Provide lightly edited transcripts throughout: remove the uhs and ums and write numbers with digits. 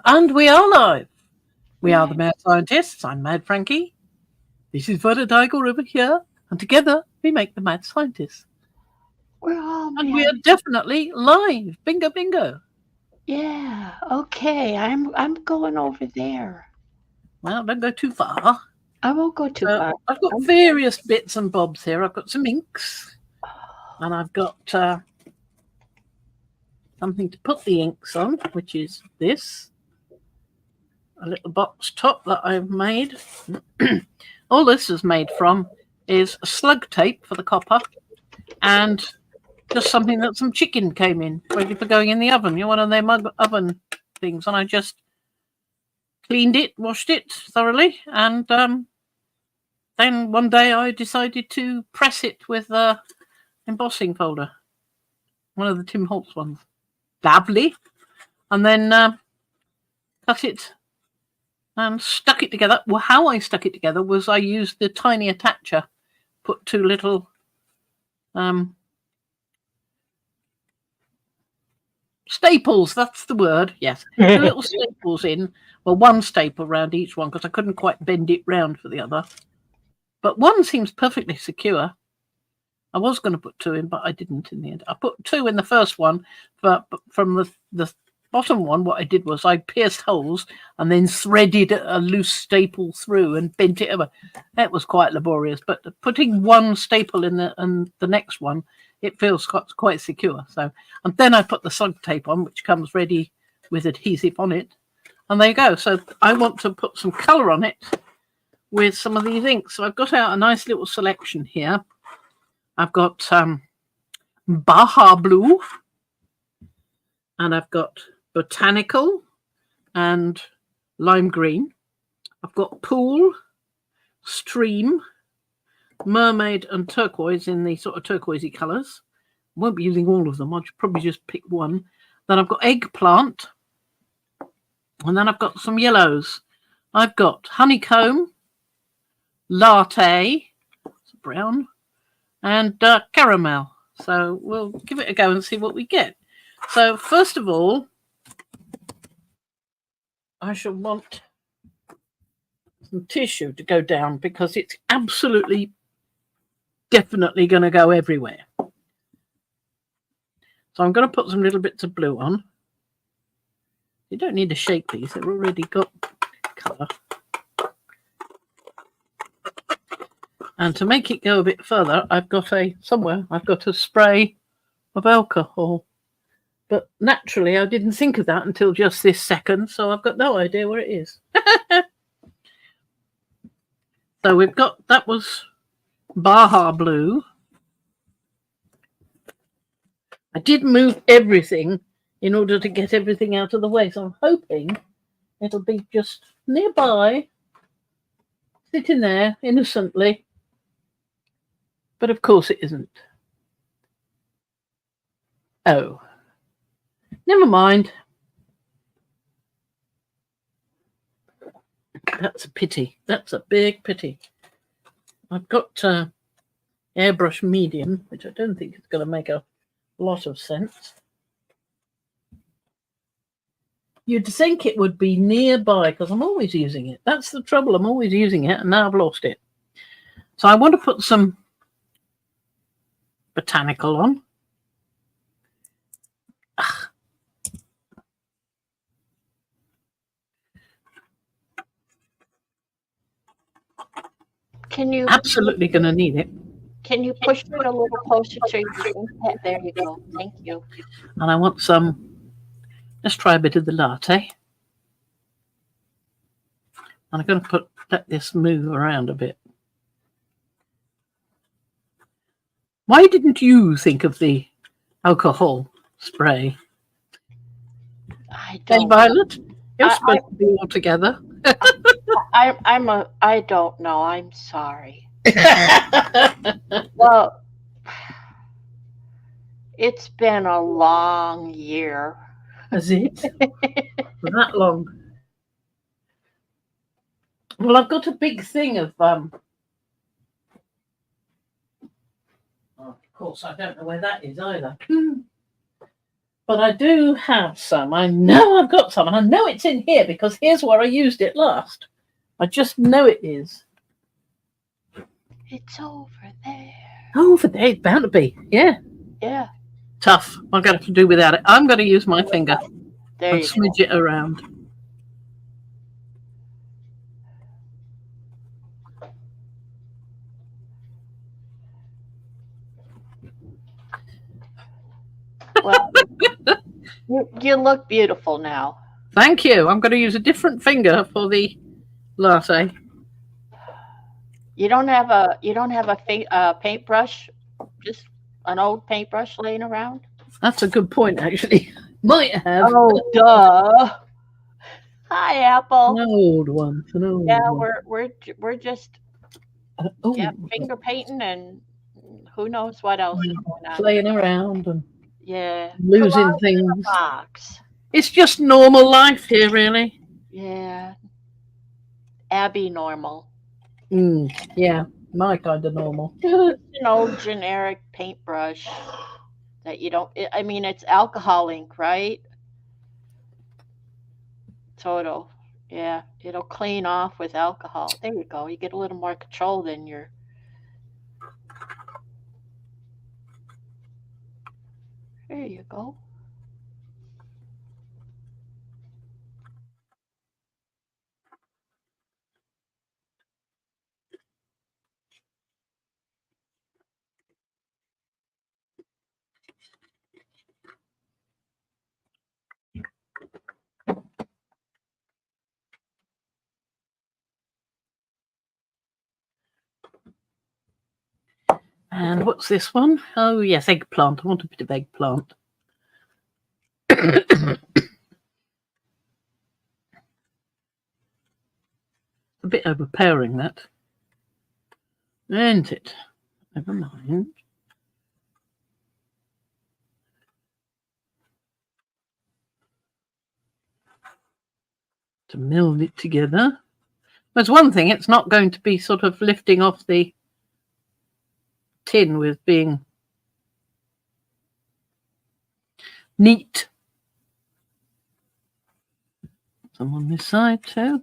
And we are live. We are the Mad Scientists. I'm Mad Frankie. This is Verda Digel over here. And together we make the Mad Scientists. We're all And we are mad. definitely live. Bingo, bingo. Yeah. Okay. I'm going over there. Well, don't go too far. I won't go too So far. I've got I'm, various bits and bobs here. I've got some inks. And I've got something to put the inks on, which is this. A little box top that I've made. All this is made from is slug tape for the copper and just something that some chicken came in ready for going in the oven. You know, one of them oven things. And I just cleaned it, washed it thoroughly, and then one day I decided to press it with a embossing folder, one of the Tim Holtz ones. Lovely. And then cut it and stuck it together. Well, how I stuck it together was I used the tiny attacher, put two little staples, that's the word, yes. Two little staples in, well, one staple around each one because I couldn't quite bend it round for the other. But one seems perfectly secure. I was going to put two in, but I didn't in the end. I put two in the first one, but from the bottom one, what I did was I pierced holes and then threaded a loose staple through and bent it over. That was quite laborious, but putting one staple in the next one, it feels quite secure. So, and then I put the slug tape on, which comes ready with adhesive on it. And there you go. So I want to put some colour on it with some of these inks. So I've got out a nice little selection here. I've got Baja Blue, and I've got Botanical and Lime Green. I've got Pool, Stream, Mermaid and Turquoise in the sort of turquoisey colours. Won't be using all of them. I'll probably just pick one. Then I've got Eggplant, and then I've got some yellows. I've got Honeycomb, Latte, brown, and caramel. So we'll give it a go and see what we get. So first of all, I shall want some tissue to go down because it's absolutely, definitely going to go everywhere. So I'm going to put some little bits of blue on. You don't need to shake these, they've already got colour. And to make it go a bit further, I've got a spray of alcohol. But naturally, I didn't think of that until just this second, so I've got no idea where it is. So we've got, that was Baja Blue. I did move everything in order to get everything out of the way, so I'm hoping it'll be just nearby, sitting there innocently. But of course it isn't. Oh, never mind. That's a pity. That's a big pity. I've got airbrush medium, which I don't think is going to make a lot of sense. You'd think it would be nearby because I'm always using it. That's the trouble. I'm always using it, and now I've lost it. So I want to put some Botanical on. Ugh. can you Absolutely going to need it. can you push it a little closer to your screen? There you go. Thank you. And I want some, let's try a bit of the latte. And I'm going to let this move around a bit. Why didn't you think of the alcohol spray? I Hey, don't. Violet, you're I, supposed to be all together. I don't know. I'm sorry. Well, it's been a long year. Is it? For that long? Well, I've got a big thing of of course, I don't know where that is either. But I do have some. I know I've got some, and I know it's in here because here's where I used it last. I just know it is. It's over there. Over there, it's bound to be. Yeah. Yeah. Tough. I'm going to have to do without it. I'm going to use my finger There and you smidge it around. Well, you look beautiful now. Thank you. I'm going to use a different finger for the latte. You don't have a paintbrush, just an old paintbrush laying around? That's a good point, actually. Might have. Oh, duh. Hi, Apple. An old one. An old Yeah, one. we're just Oh, finger painting and who knows what else is going on. playing around and collaging losing in a things. box. It's just normal life here, really. Yeah, Abby normal. Yeah, my kind of normal. Just an old generic paintbrush that you don't. I mean, it's alcohol ink, right? So it'll clean off with alcohol. There you go. You get a little more control than your. There you go. And what's this one? Oh, yes, eggplant. I want a bit of eggplant. A bit overpowering, that. Isn't it? Never mind. To meld it together. There's one thing, it's not going to be sort of lifting off the tin with being neat. Some on this side too.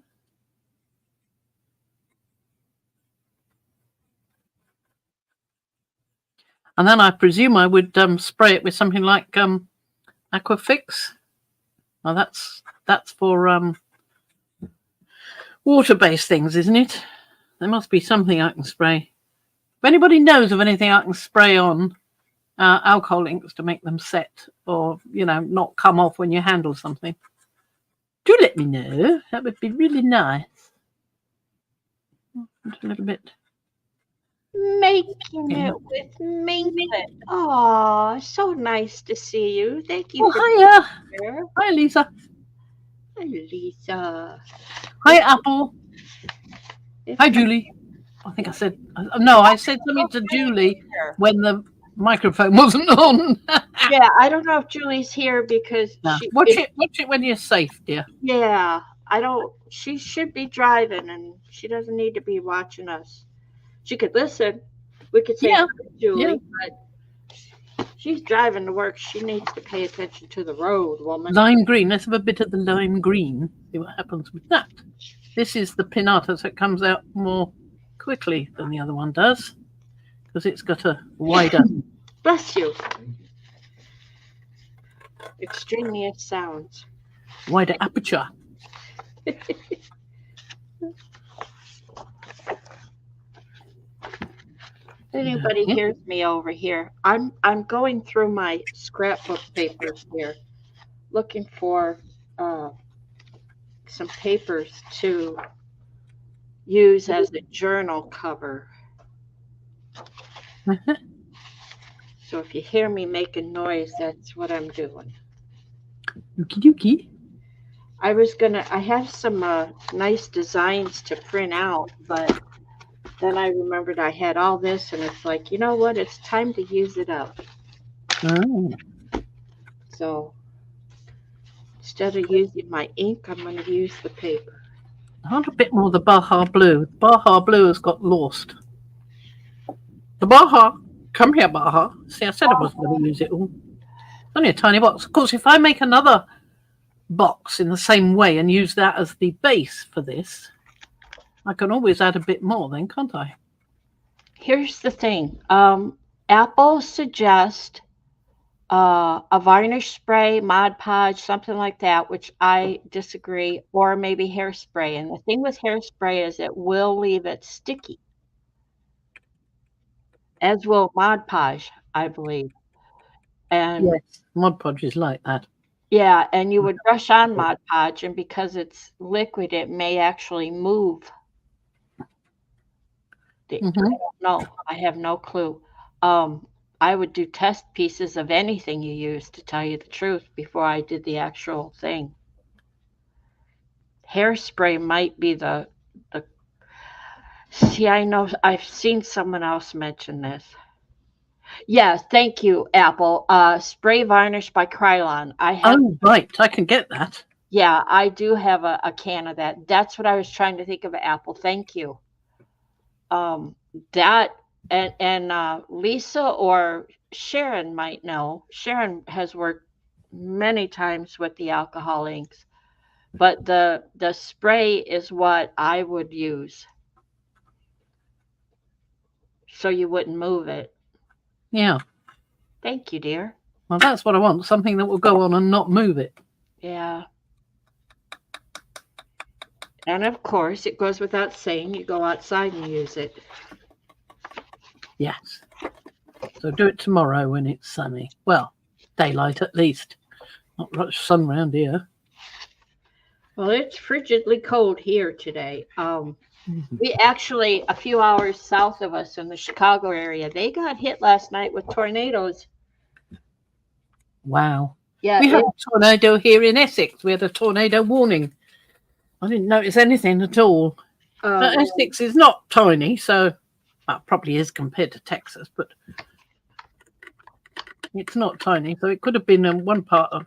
And then I presume I would spray it with something like Aquafix. Now that's for water-based things, isn't it? There must be something I can spray. If anybody knows of anything I can spray on alcohol inks to make them set or, not come off when you handle something, do let me know. That would be really nice. A little bit. Making it with Minklet. Oh, so nice to see you. Thank you. Oh, hiya. Here. Hi, Lisa. Hi, Lisa. Hi, Apple. Hi, Julie. I think I said something to Julie when the microphone wasn't on. Yeah, I don't know if Julie's here because watch it when you're safe, dear. Yeah, I don't. She should be driving, and she doesn't need to be watching us. She could listen. We could say hi to Julie, but she's driving to work. She needs to pay attention to the road, woman. Lime green. Let's have a bit of the lime green. See what happens with that. This is the pinata, so it comes out more quickly than the other one does because it's got a wider. Bless you. Extraneous sounds. Wider aperture. Anybody hears me over here? I'm going through my scrapbook papers here, looking for some papers to use as a journal cover. So if you hear me making noise, that's what I'm doing. Okie dokie. I have some nice designs to print out, but then I remembered I had all this, and it's like, you know what? It's time to use it up. Oh. So instead of using my ink, I'm going to use the paper. I want a bit more of the Baja Blue. Baja Blue has got lost. The Baja. Come here, Baja. See, I said I wasn't going to use it all. Only a tiny box. Of course, if I make another box in the same way and use that as the base for this, I can always add a bit more then, can't I? Here's the thing. Apple suggests a varnish spray, Mod Podge, something like that, which I disagree, or maybe hairspray. And the thing with hairspray is it will leave it sticky, as will Mod Podge, I believe. And yes, Mod Podge is like that. yeah, and you would brush on Mod Podge, and because it's liquid, it may actually move. I don't know. I have no clue. I would do test pieces of anything you use, to tell you the truth, before I did the actual thing. Hairspray might be the see, I know I've seen someone else mention this. Yes, thank you, Apple. Spray varnish by Krylon. I have. Oh, right. I can get that. Yeah, I do have a can of that. That's what I was trying to think of, Apple. Thank you. That and Lisa or Sharon might know. Sharon has worked many times with the alcohol inks, but the spray is what I would use, so you wouldn't move it. Yeah. Thank you, dear. Well, that's what I want. Something that will go on and not move it. Yeah. And of course, it goes without saying, you go outside and use it. Yes. So do it tomorrow when it's sunny. Well, daylight at least. Not much sun around here. Well, it's frigidly cold here today. We actually, a few hours south of us in the Chicago area, they got hit last night with tornadoes. Wow. Yeah, We had a tornado here in Essex. We had a tornado warning. I didn't notice anything at all. But Essex is not tiny, so well, it probably is compared to Texas, but it's not tiny. So it could have been in one part of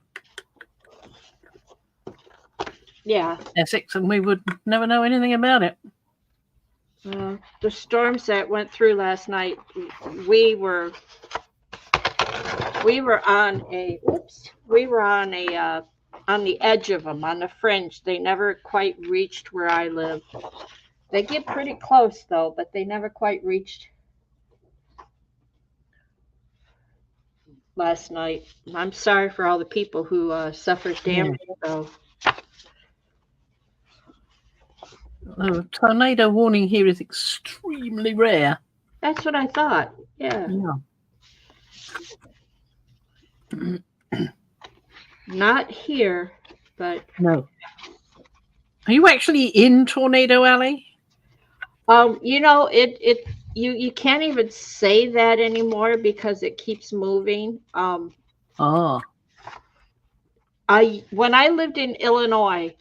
Essex, and we would never know anything about it. The storms that went through last night, we were on the edge of them, on the fringe. They never quite reached where I live. They get pretty close though, but they never quite reached last night. I'm sorry for all the people who suffered damage though. The tornado warning here is extremely rare. That's what I thought. Yeah. Not here, but no. Are you actually in Tornado Alley? You can't even say that anymore because it keeps moving. When I lived in Illinois,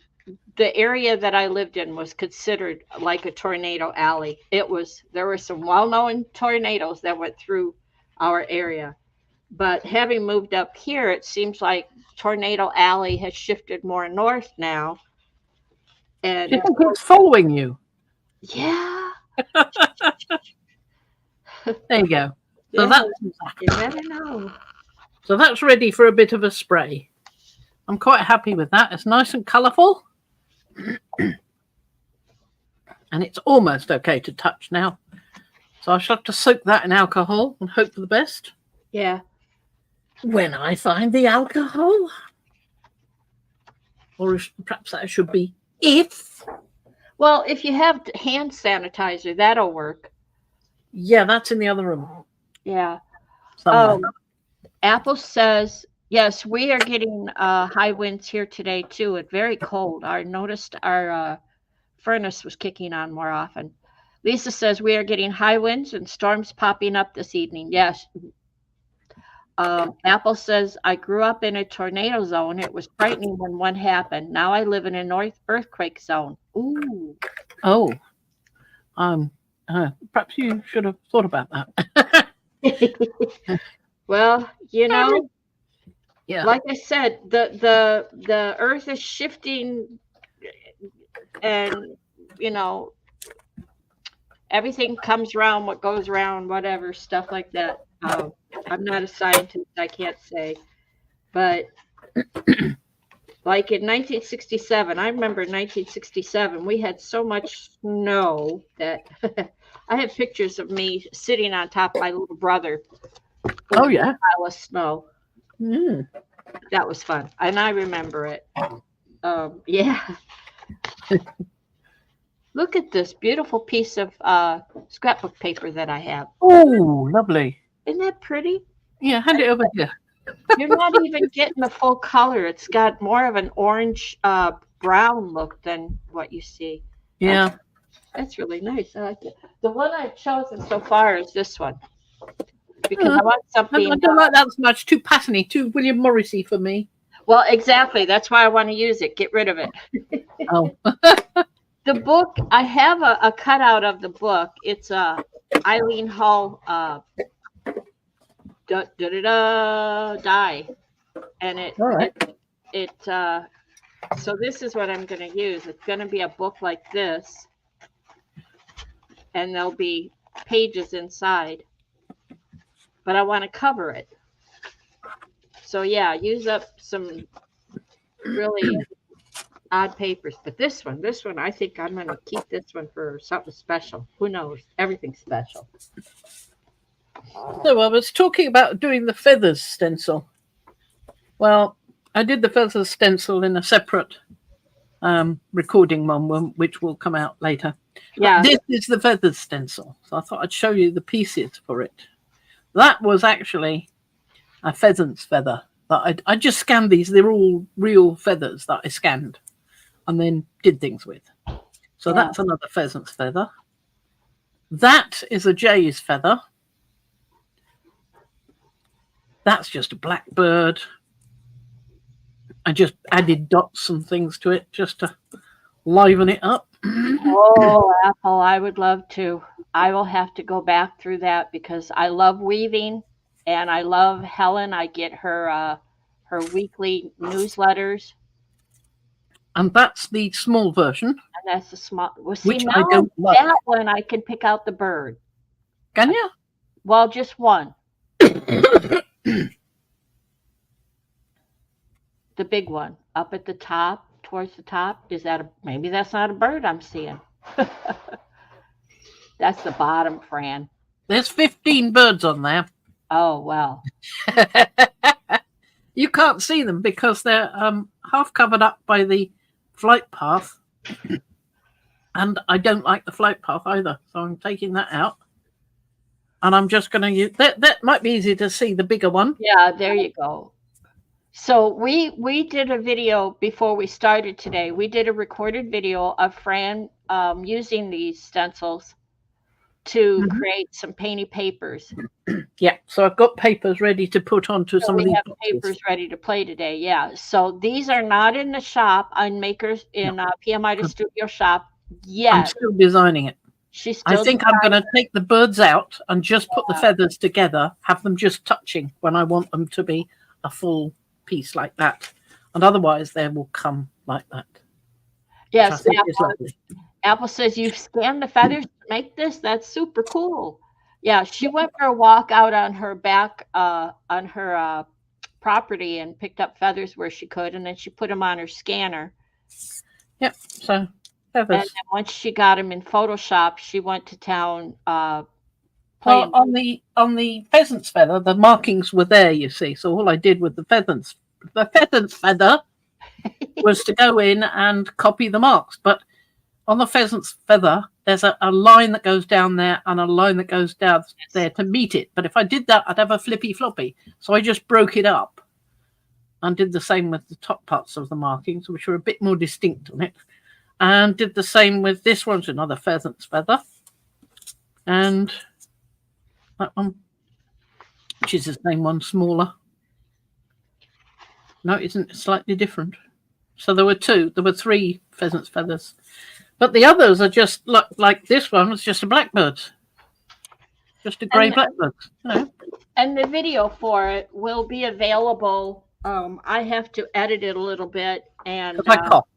the area that I lived in was considered like a tornado alley. There were some well-known tornadoes that went through our area. But having moved up here, it seems like Tornado Alley has shifted more north now. And do you think it's following you? Yeah. There you go. So you never know. So that's ready for a bit of a spray. I'm quite happy with that. It's nice and colourful. And it's almost okay to touch now. So I shall have to soak that in alcohol and hope for the best. Yeah. When I find the alcohol. Or perhaps that should be if. Well, if you have hand sanitizer, that'll work. Yeah, that's in the other room. Yeah. Somewhere. Apple says, yes, we are getting high winds here today, too, and very cold. I noticed our furnace was kicking on more often. Lisa says, we are getting high winds and storms popping up this evening. Yes. Apple says, I grew up in a tornado zone. It was frightening when one happened. Now I live in a north earthquake zone. Ooh. Oh. Perhaps you should have thought about that. Well, yeah. Like I said, the earth is shifting, and everything comes around what goes around, whatever, stuff like that. I'm not a scientist, I can't say. But like in 1967, I remember in 1967, we had so much snow that I have pictures of me sitting on top of my little brother. Oh, yeah. Pile of snow. Mm. That was fun. And I remember it. Yeah. Look at this beautiful piece of scrapbook paper that I have. Oh, lovely. Isn't that pretty? Yeah, hand it over here. You're not even getting the full color. It's got more of an orange brown look than what you see. Yeah. That's really nice. I like it. The one I've chosen so far is this one. Because I want something. I don't like that as much. Too patternly, too William Morrissey for me. Well, exactly. That's why I want to use it. Get rid of it. Oh. The book, I have a cutout of the book. It's Eileen Hull die. And so this is what I'm going to use. It's going to be a book like this. And there'll be pages inside. But I want to cover it. So yeah, use up some really odd papers. But this one, I think I'm going to keep this one for something special. Who knows? Everything's special. So I was talking about doing the feathers stencil. Well, I did the feathers stencil in a separate recording one, which will come out later. Yeah. But this is the feathers stencil. So I thought I'd show you the pieces for it. That was actually a pheasant's feather. That I just scanned these. They're all real feathers that I scanned and then did things with. So that's another pheasant's feather. That is a jay's feather. That's just a blackbird. I just added dots and things to it just to liven it up. Oh, Apple, I would love to. I will have to go back through that because I love weaving and I love Helen. I get her weekly newsletters. And that's the small version. And that's the small. Well, see, which now I don't like. That one I can pick out the bird. Can you? Well, just one. The big one up at the top, towards the top. Is that maybe that's not a bird I'm seeing. That's the bottom, Fran. There's 15 birds on there. Oh, well. You can't see them because they're half covered up by the flight path. And I don't like the flight path either. So I'm taking that out. And I'm just going to use... That might be easy to see, the bigger one. Yeah, there you go. So we did a video before we started today. We did a recorded video of Fran using these stencils to create some painty papers. Yeah, so I've got papers ready to put onto some of these boxes. Papers ready to play today. Yeah, so these are not in the shop on Makers in PMI to Studio Shop yet. I'm still designing it. I think I'm going to take the birds out and just put the feathers together, have them just touching when I want them to be a full piece like that. And otherwise they will come like that. Yes, Apple says you've scanned the feathers to make this. That's super cool. Yeah, she went for a walk out on her back on her property and picked up feathers where she could, and then she put them on her scanner. Yep, so feathers. And then once she got them in Photoshop, she went to town. Well, on the pheasant's feather, the markings were there, you see. So all I did with the pheasant's feather was to go in and copy the marks. But on the pheasant's feather, there's a line that goes down there and a line that goes down there to meet it. But if I did that, I'd have a flippy floppy. So I just broke it up and did the same with the top parts of the markings, which were a bit more distinct on it. And did the same with this one's another pheasant's feather. And that one, which is the same one, smaller. No, it isn't. It's slightly different. So there were three pheasant's feathers. But the others are just like this one was just a blackbird. Just a grey blackbird. You know. And the video for it will be available. I have to edit it a little bit. And I coughed.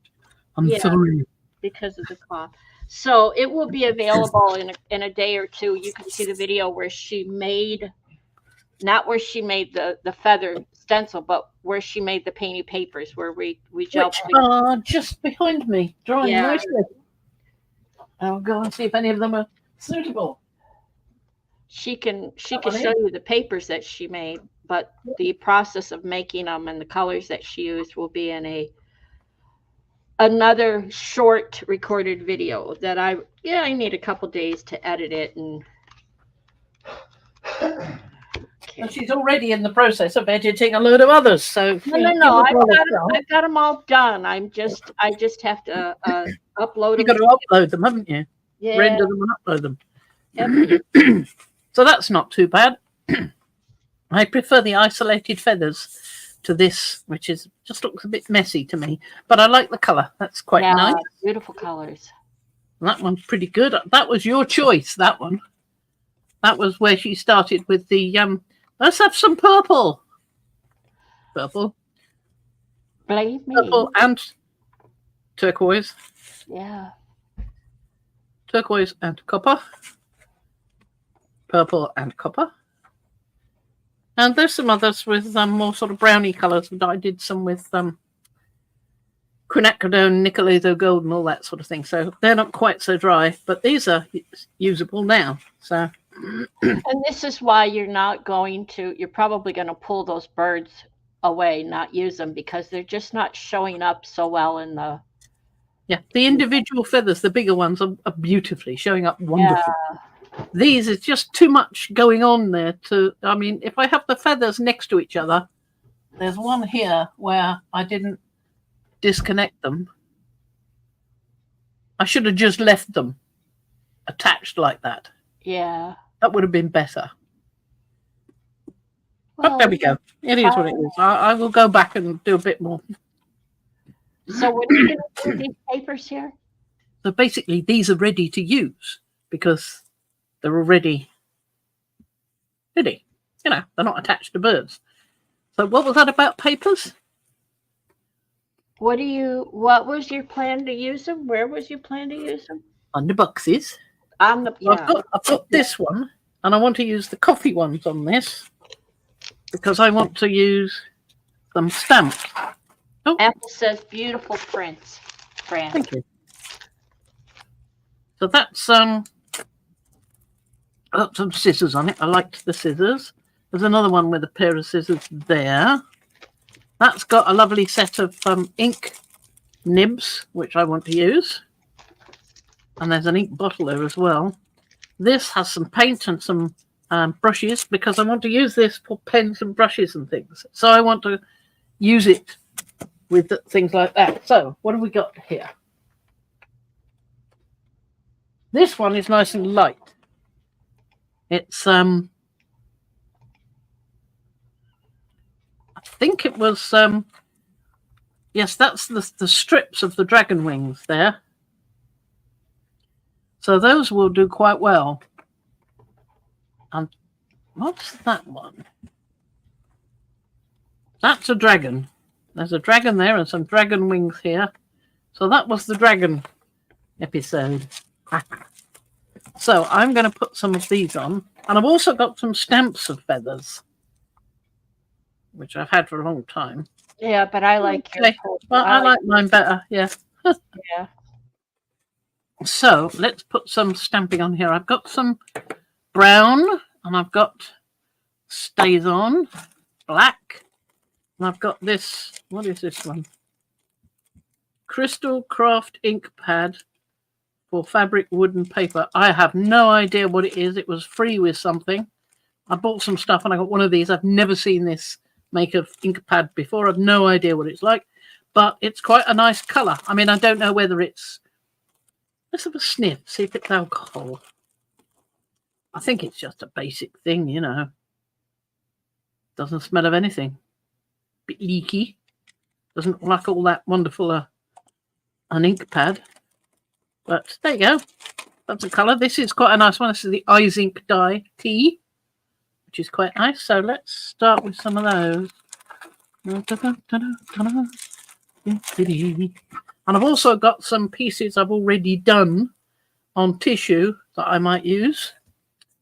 I'm sorry. Because of the cough. So it will be available in a day or two. You can see the video where she made not where she made the feather stencil, but where she made the painty papers, where we gel Which are just behind me, drying nicely. I'll go and see if any of them are suitable. She can show you the papers that she made, but the process of making them and the colors that she used will be in another short recorded video that I need a couple days to edit it. And and she's already in the process of editing a load of others. So no, I've got them all done. I just have to upload them. You've got to upload them, haven't you? Yeah. Render them and upload them. Yep. So that's not too bad. I prefer the isolated feathers to this, which just looks a bit messy to me. But I like the colour. That's quite nice. Beautiful colours. That one's pretty good. That was your choice, that one. That was where she started with the let's have some purple. Purple. Believe me. Purple and turquoise. Yeah. Turquoise and copper. Purple and copper. And there's some others with more sort of browny colours. I did some with quinacridone, nickel gold, and all that sort of thing. So they're not quite so dry, but these are usable now. So. And this is why you're probably going to pull those birds away, not use them, because they're just not showing up so well in the. Yeah, the individual feathers, the bigger ones, are beautifully showing up wonderfully. Yeah. These is just too much going on there. I mean, if I have the feathers next to each other, there's one here where I didn't disconnect them. I should have just left them attached like that. Yeah. That would have been better. Well, but there we go. It is what it is. I will go back and do a bit more. So what are you going to do with these papers here? So basically, these are ready to use because they're already ready. You know, they're not attached to birds. So what was that about papers? What was your plan to use them? Where was your plan to use them? On the boxes. I've got this one, and I want to use the coffee ones on this because I want to use some stamps. Oh. Apple says beautiful prints, Fran. Thank you. So that's got some scissors on it. I liked the scissors. There's another one with a pair of scissors there. That's got a lovely set of ink nibs, which I want to use. And there's an ink bottle there as well. This has some paint and some brushes because I want to use this for pens and brushes and things. So I want to use it with things like that. So what have we got here? This one is nice and light. It's I think it was yes, that's the strips of the dragon wings there. So those will do quite well. And what's that one? That's a dragon. There's a dragon there and some dragon wings here. So that was the dragon episode. So I'm going to put some of these on. And I've also got some stamps of feathers, which I've had for a long time. Yeah, but I like yours. Well, I like mine better, yeah. Yeah. So let's put some stamping on here. I've got some brown and I've got stays on black. And I've got this, what is this one? Crystal Craft ink pad for fabric, wood and paper. I have no idea what it is. It was free with something. I bought some stuff and I got one of these. I've never seen this make of ink pad before. I've no idea what it's like, but it's quite a nice colour. I mean, I don't know whether it's, let's have a sniff, see if it's alcohol. I think it's just a basic thing, you know. Doesn't smell of anything. Bit leaky. Doesn't look like all that wonderful an ink pad. But there you go. That's a colour. This is quite a nice one. This is the Eyes Ink Dye Tea, which is quite nice. So let's start with some of those. And I've also got some pieces I've already done on tissue that I might use,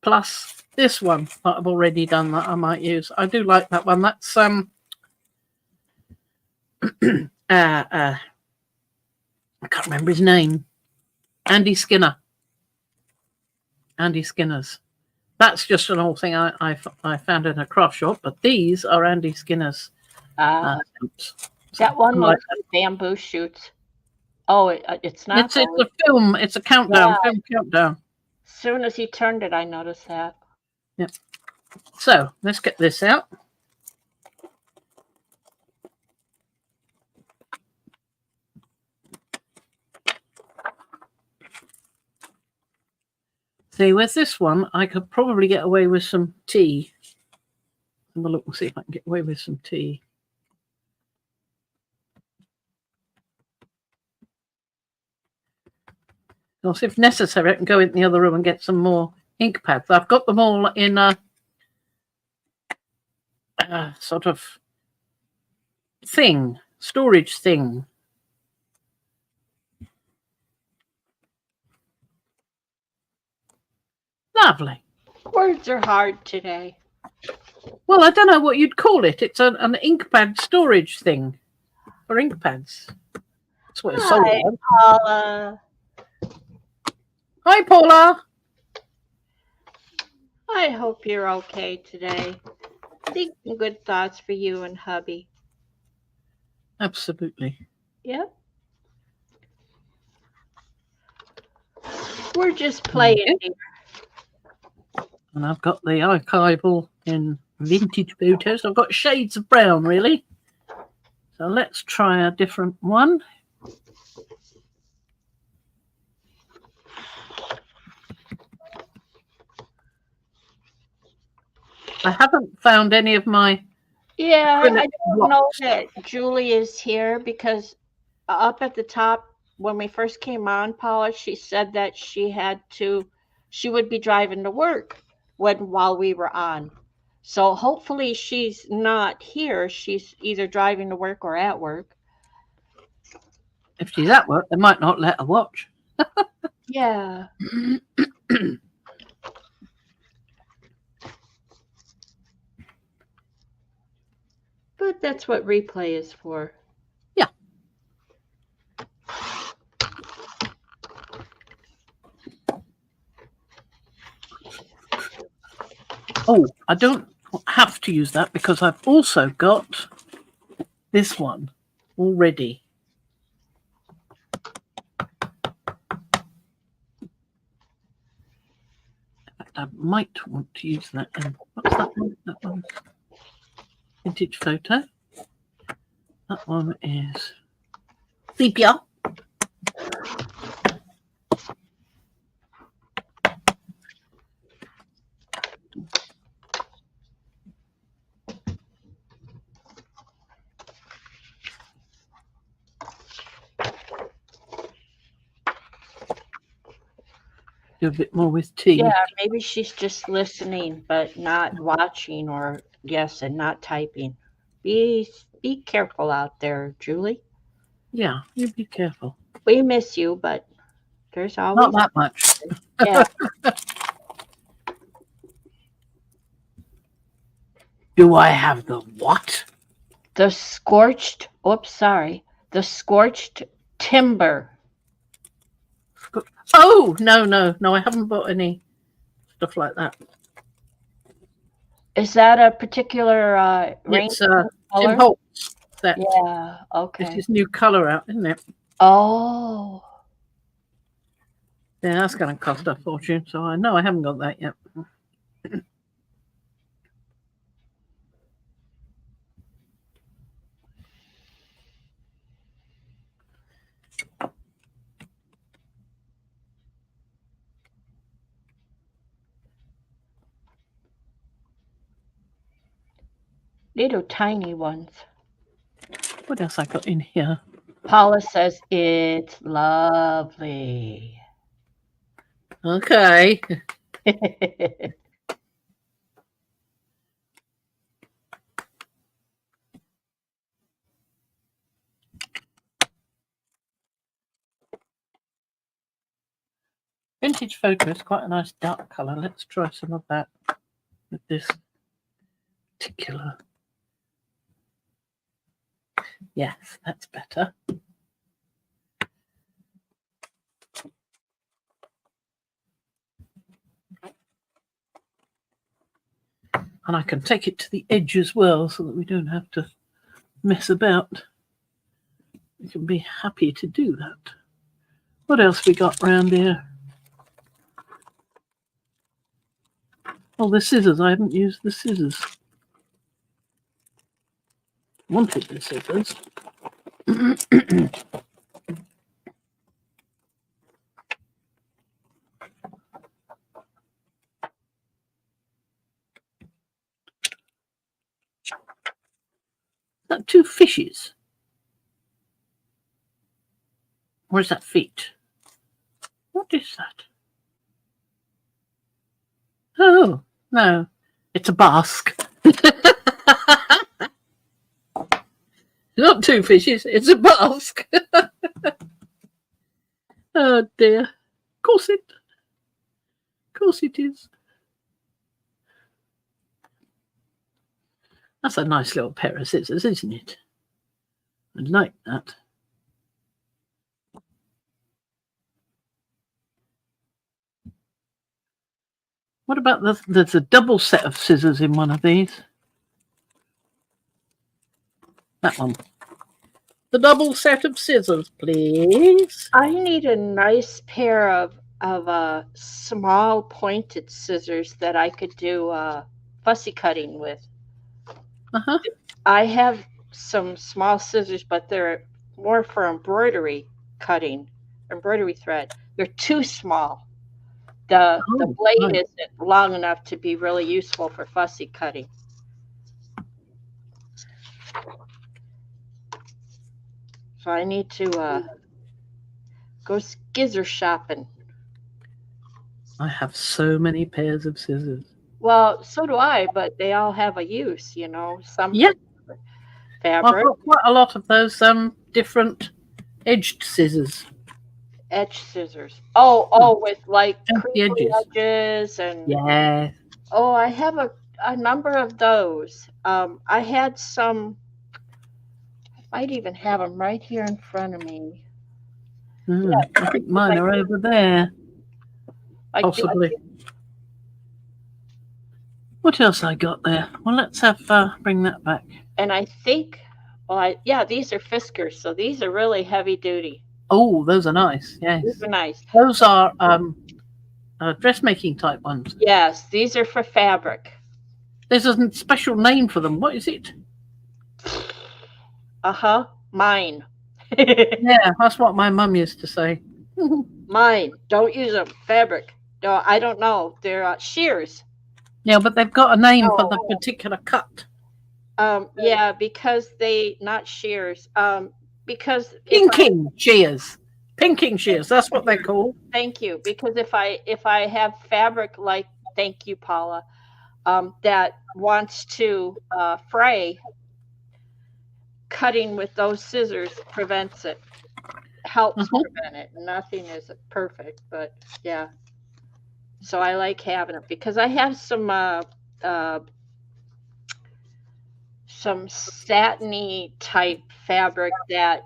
plus this one that I've already done that I might use. I do like that one. That's I can't remember his name. Andy Skinner. Andy Skinner's. That's just an old thing I found in a craft shop, but these are Andy Skinner's. That one looks like bamboo shoots. Oh, it's not. It's a film. It's a countdown. Yeah. Film countdown. As soon as he turned it, I noticed that. Yep. So let's get this out. See, with this one, I could probably get away with some tea. Have a look and see if I can get away with some tea. Because if necessary, I can go in the other room and get some more ink pads. I've got them all in a sort of thing, storage thing. Lovely. Words are hard today. Well, I don't know what you'd call it. It's an ink pad storage thing for ink pads. That's what it's sold. Hi, Paula. Hi, Paula. I hope you're okay today. Thinking good thoughts for you and hubby. Absolutely. Yep. We're just playing here. And I've got the archival in vintage photos. I've got shades of brown, really. So let's try a different one. I haven't found any of my... Yeah, I don't know that Julie is here because up at the top, when we first came on, Paula, she said that she would be driving to work while we were on. So hopefully she's not here. She's either driving to work or at work. If she's at work, they might not let her watch. Yeah. But that's what replay is for. Yeah. Oh, I don't have to use that because I've also got this one already. In fact, I might want to use that. What's that one? That one's vintage photo. That one is sepia. Do a bit more with tea. Yeah, maybe she's just listening but not watching, or yes, and not typing. Be careful out there, Julie. Yeah, you be careful. We miss you, but there's always not that much. Yeah. Do I have the what? The scorched timber. Oh, no, I haven't bought any stuff like that. Is that a particular range? It's Tim Holtz. Yeah, okay. It's his new colour out, isn't it? Oh. Yeah, that's going to cost a fortune, so I know I haven't got that yet. Little tiny ones. What else I got in here? Paula says it's lovely. Okay. Vintage photo is quite a nice dark colour. Let's try some of that. with this particular. Yes, that's better. And I can take it to the edge as well so that we don't have to mess about. We can be happy to do that. What else we got round here? Oh, the scissors. I haven't used the scissors. Wanted the scissors. That 2 fishes? Or is that feet? What is that? Oh, no. It's a basque. Not 2 fishes, it's a basque. Oh dear. Of course it is. That's a nice little pair of scissors, isn't it? I like that. What about there's a double set of scissors in one of these? That one. The double set of scissors, please. I need a nice pair of small pointed scissors that I could do fussy cutting with. I have some small scissors, but they're more for embroidery cutting, embroidery thread. They're too small. The blade isn't long enough to be really useful for fussy cutting. So I need to go scissor shopping. I have so many pairs of scissors. Well, so do I, but they all have a use, you know. Some for fabric. I've got quite a lot of those different edged scissors. Edge scissors. Oh, with like edges. Edges and yeah. Oh, I have a number of those. I had some. I might even have them right here in front of me. Yeah, I think mine are over there. Possibly. What else I got there? Well, let's have bring that back. And I think, yeah, these are Fiskars, so these are really heavy duty. Oh, those are nice. Yes, these are nice. Those are dressmaking type ones. Yes, these are for fabric. There's a special name for them. What is it? Mine. Yeah, that's what my mum used to say. Mine. Don't use them. Fabric. No, I don't know. They're shears. Yeah, but they've got a name for the particular cut. Yeah, because not shears. Because pinking shears. Pinking shears. That's what they're called. Thank you. Because if I have fabric like, thank you, Paula, that wants to fray, cutting with those scissors prevents it. Helps prevent it. Nothing is perfect, but yeah. So I like having it because I have some satiny type fabric that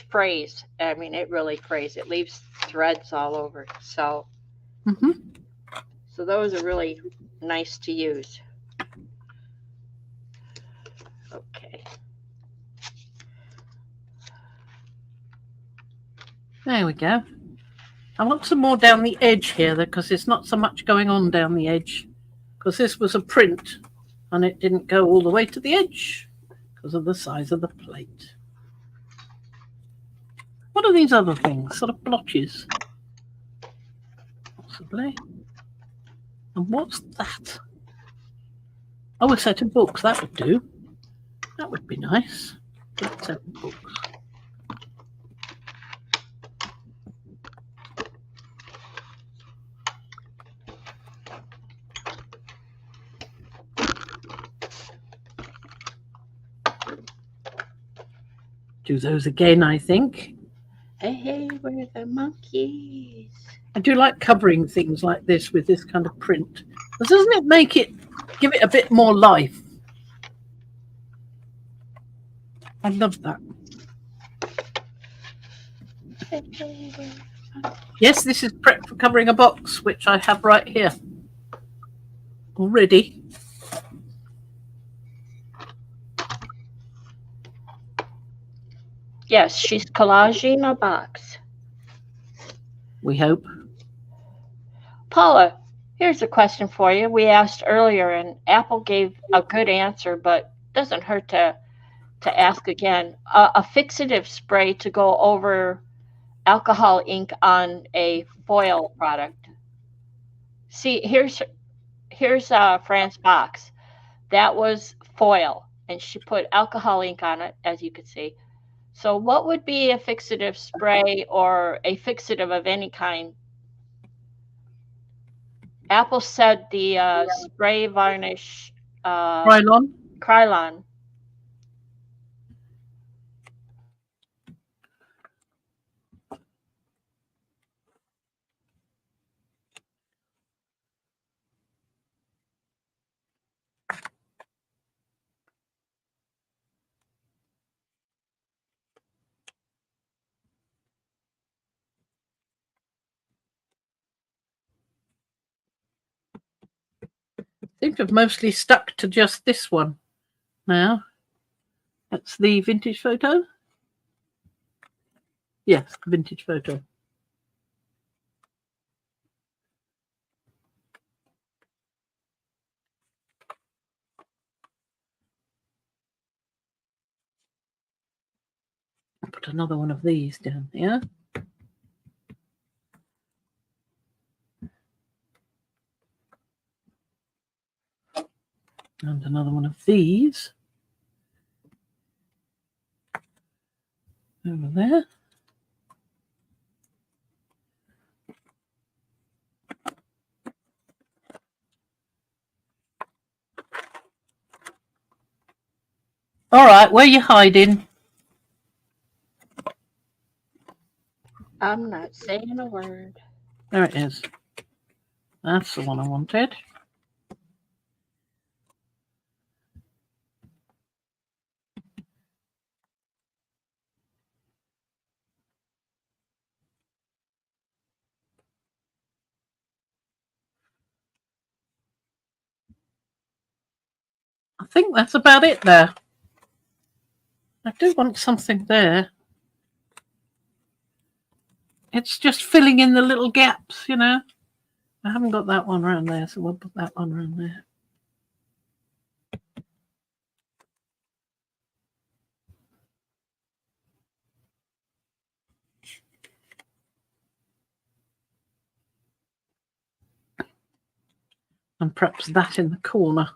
frays. I mean, it really frays. It leaves threads all over. So, so those are really nice to use. Okay. There we go. I want some more down the edge here because there's not so much going on down the edge because this was a print and it didn't go all the way to the edge because of the size of the plate. What are these other things? Sort of blotches. Possibly. And what's that? Oh, a set of books. That would do. That would be nice. A set of books. Do those again, I think. Hey, we're the monkeys. I do like covering things like this with this kind of print. But doesn't it make it give it a bit more life. I love that. Yes, this is prep for covering a box, which I have right here already. Yes, she's collaging a box. We hope. Paula, here's a question for you. We asked earlier, and Apple gave a good answer, but doesn't hurt to ask again. A fixative spray to go over alcohol ink on a foil product. See, here's Fran's box. That was foil, and she put alcohol ink on it, as you can see. So what would be a fixative spray or a fixative of any kind? Apple said the spray varnish Krylon. Seem to have mostly stuck to just this one now. That's the vintage photo. Yes, vintage photo. I'll put another one of these down here. And another one of these over there. All right, where are you hiding? I'm not saying a word. There it is. That's the one I wanted. I think that's about it there. I do want something there. It's just filling in the little gaps, you know. I haven't got that one around there, so we'll put that one around there. And perhaps that in the corner.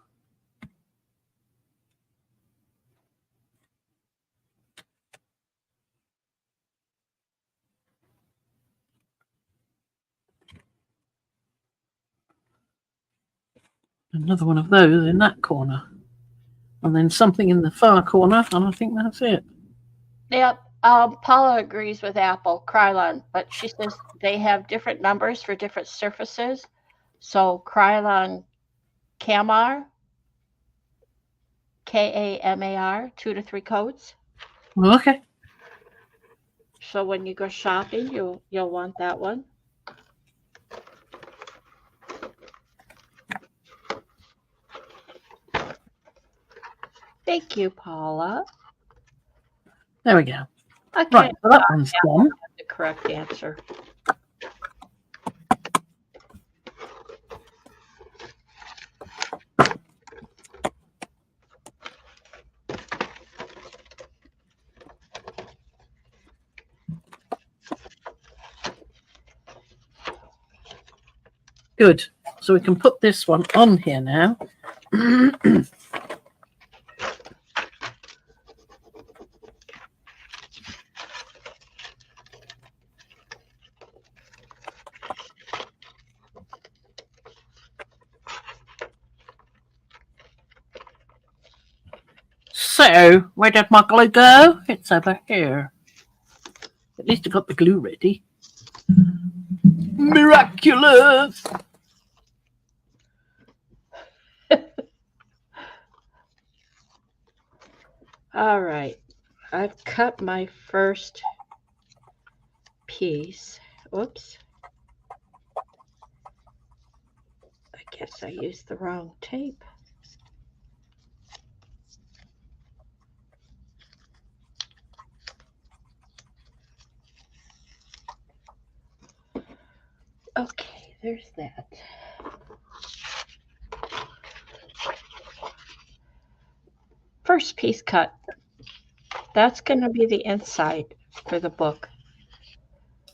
Another one of those in that corner. And then something in the far corner, and I think that's it. Yep. Paula agrees with Apple, Krylon, but she says they have different numbers for different surfaces. So Krylon Kamar, Kamar, 2 to 3 coats. Okay. So when you go shopping, you'll want that one. Thank you, Paula. There we go. Okay. Right, so that one's done. The correct answer. Good. So we can put this one on here now. So, where did my glue go? It's over here. At least I got the glue ready. Miraculous! All right. I've cut my first piece. Oops. I guess I used the wrong tape. Okay, there's that. First piece cut. That's going to be the inside for the book.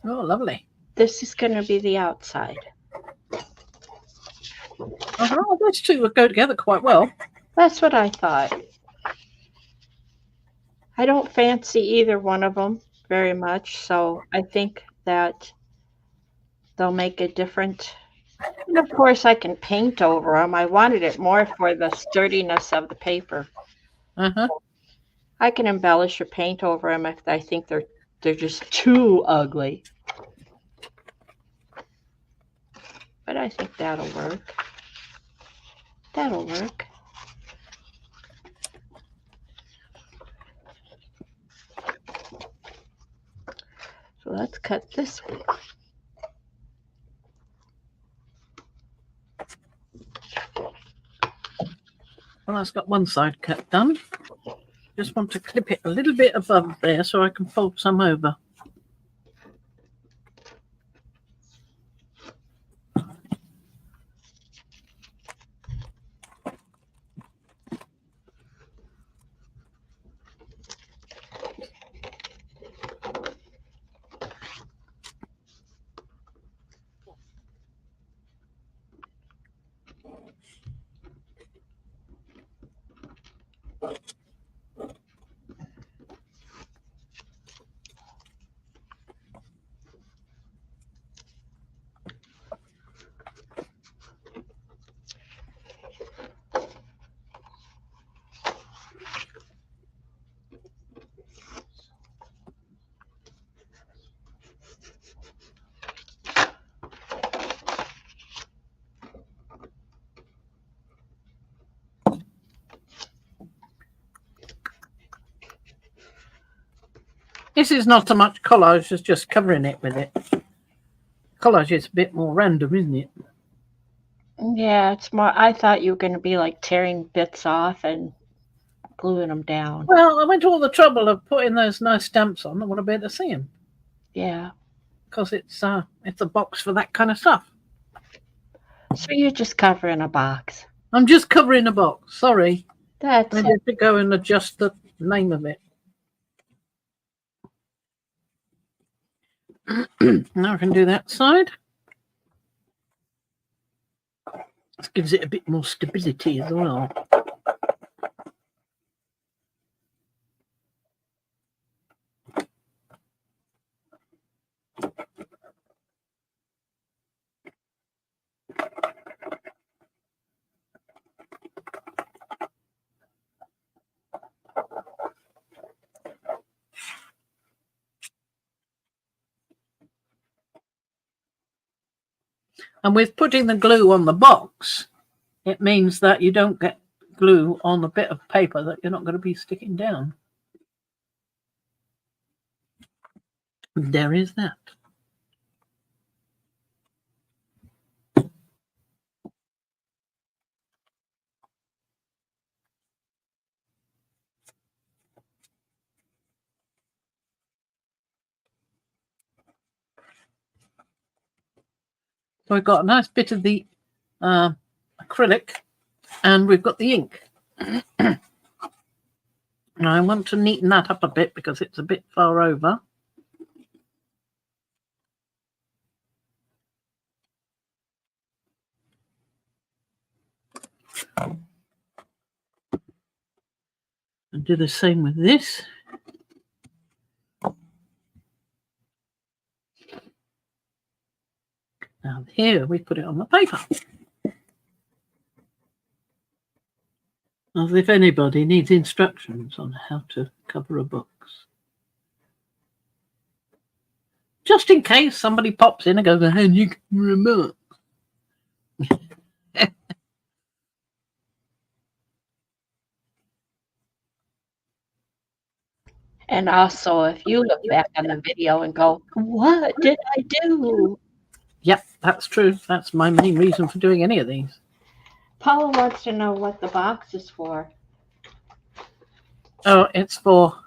Oh, lovely. This is going to be the outside. Oh, those two would go together quite well. That's what I thought. I don't fancy either one of them very much, so I think that they'll make a different. And of course, I can paint over them. I wanted it more for the sturdiness of the paper. I can embellish or paint over them if I think they're just too ugly. But I think that'll work. That'll work. So let's cut this one. Well, that's got one side cut done. Just want to clip it a little bit above there so I can fold some over. This is not so much collage as just covering it with it. Collage is a bit more random, isn't it? Yeah, it's more. I thought you were going to be like tearing bits off and gluing them down. Well, I went to all the trouble of putting those nice stamps on. I want to be able to see them. Yeah. Because it's a box for that kind of stuff. So you're just covering a box. I'm just covering a box. Sorry. That's I it. have to go and adjust the name of it. Now I can do that side. This gives it a bit more stability as well. And with putting the glue on the box, it means that you don't get glue on a bit of paper that you're not going to be sticking down. There is that. So we've got a nice bit of the acrylic and we've got the ink. Now I want to neaten that up a bit because it's a bit far over. And do the same with this. Now here we put it on the paper. As if anybody needs instructions on how to cover a box. Just in case somebody pops in and goes, "Hey, you can remote." And also, if you look back on the video and go, what did I do? Yep, that's true. That's my main reason for doing any of these. Paula wants to know what the box is for. Oh, it's for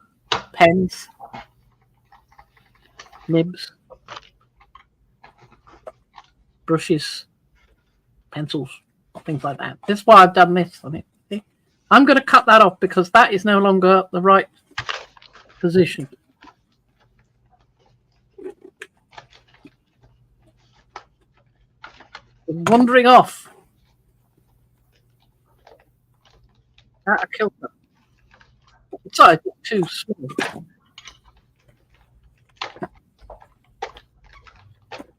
pens, nibs, brushes, pencils, things like that. This is why I've done this on it. See? I'm going to cut that off because that is no longer the right position. It's wandering off. That'll kill them. Besides, it's too small.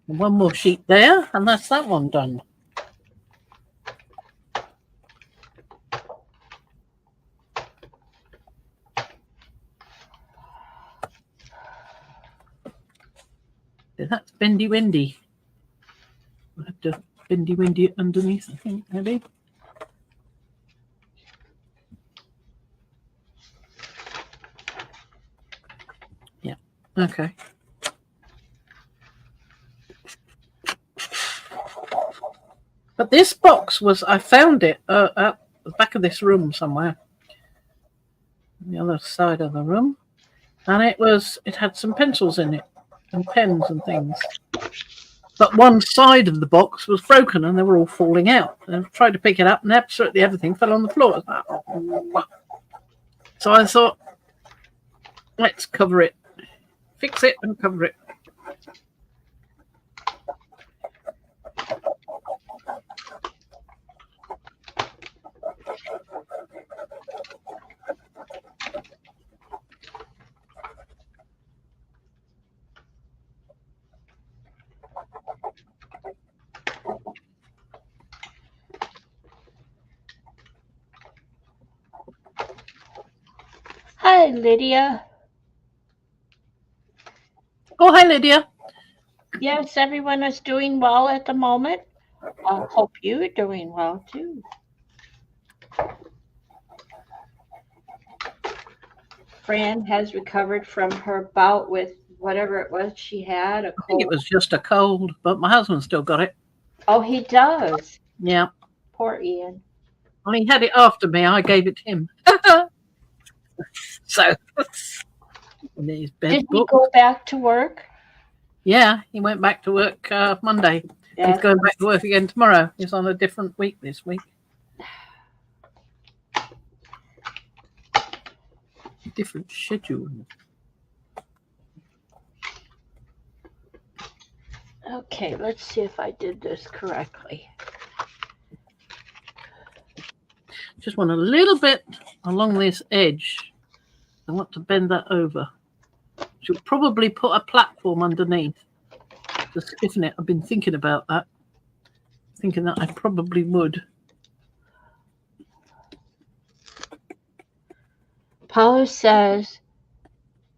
And one more sheet there, and that's that one done. That's bendy windy. I have to bendy windy it underneath, I think, maybe. Yeah, okay. But this box was, I found it at the back of this room somewhere. On the other side of the room. And it had some pencils in it and pens and things. But one side of the box was broken and they were all falling out. And I tried to pick it up and absolutely everything fell on the floor. So I thought, let's cover it. Fix it and cover it. Hi, Lydia. Oh, hi, Lydia. Yes, everyone is doing well at the moment. I hope you're doing well, too. Fran has recovered from her bout with whatever it was she had. I think it was just a cold, but my husband still got it. Oh, he does. Yeah. Poor Ian. Well, he had it after me. I gave it to him. So, did he go back to work? Yeah, he went back to work Monday. Yeah. He's going back to work again tomorrow. He's on a different week this week. Different schedule. Okay, let's see if I did this correctly. Just want a little bit along this edge. I want to bend that over. Should probably put a platform underneath to stiffen it. I've been thinking about that. Thinking that I probably would. Paula says,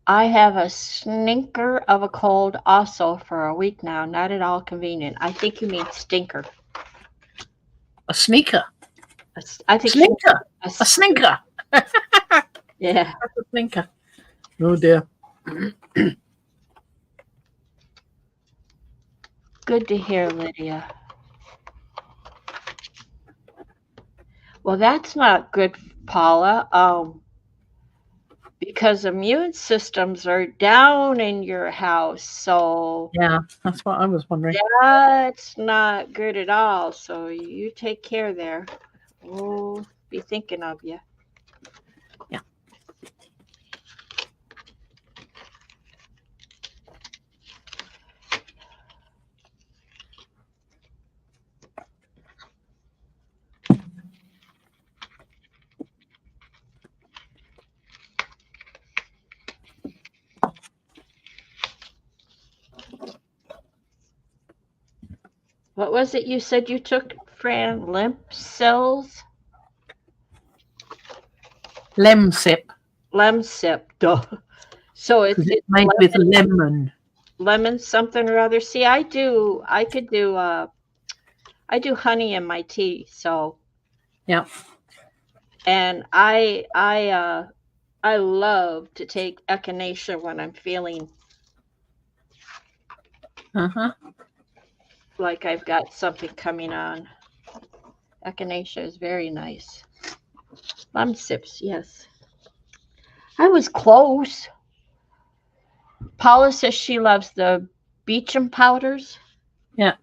I have a sninker of a cold also for a week now. Not at all convenient. I think you mean stinker. A sneaker. I think sninker. A sninker. Yeah. That's a sninker. Oh dear. Good to hear, Lydia. Well, that's not good, Paula. Because immune systems are down in your house, so yeah, that's what I was wondering. That's not good at all. So you take care there. We'll be thinking of you. Yeah. What was it you said you took, Fran? Lemsip. Lemsip. Duh. So it's made with lemon. Lemon something or other. See, I do honey in my tea, so yeah. And I I love to take echinacea when I'm feeling like I've got something coming on. Echinacea is very nice. Mom sips, yes. I was close. Paula says she loves the Beecham powders. Yeah.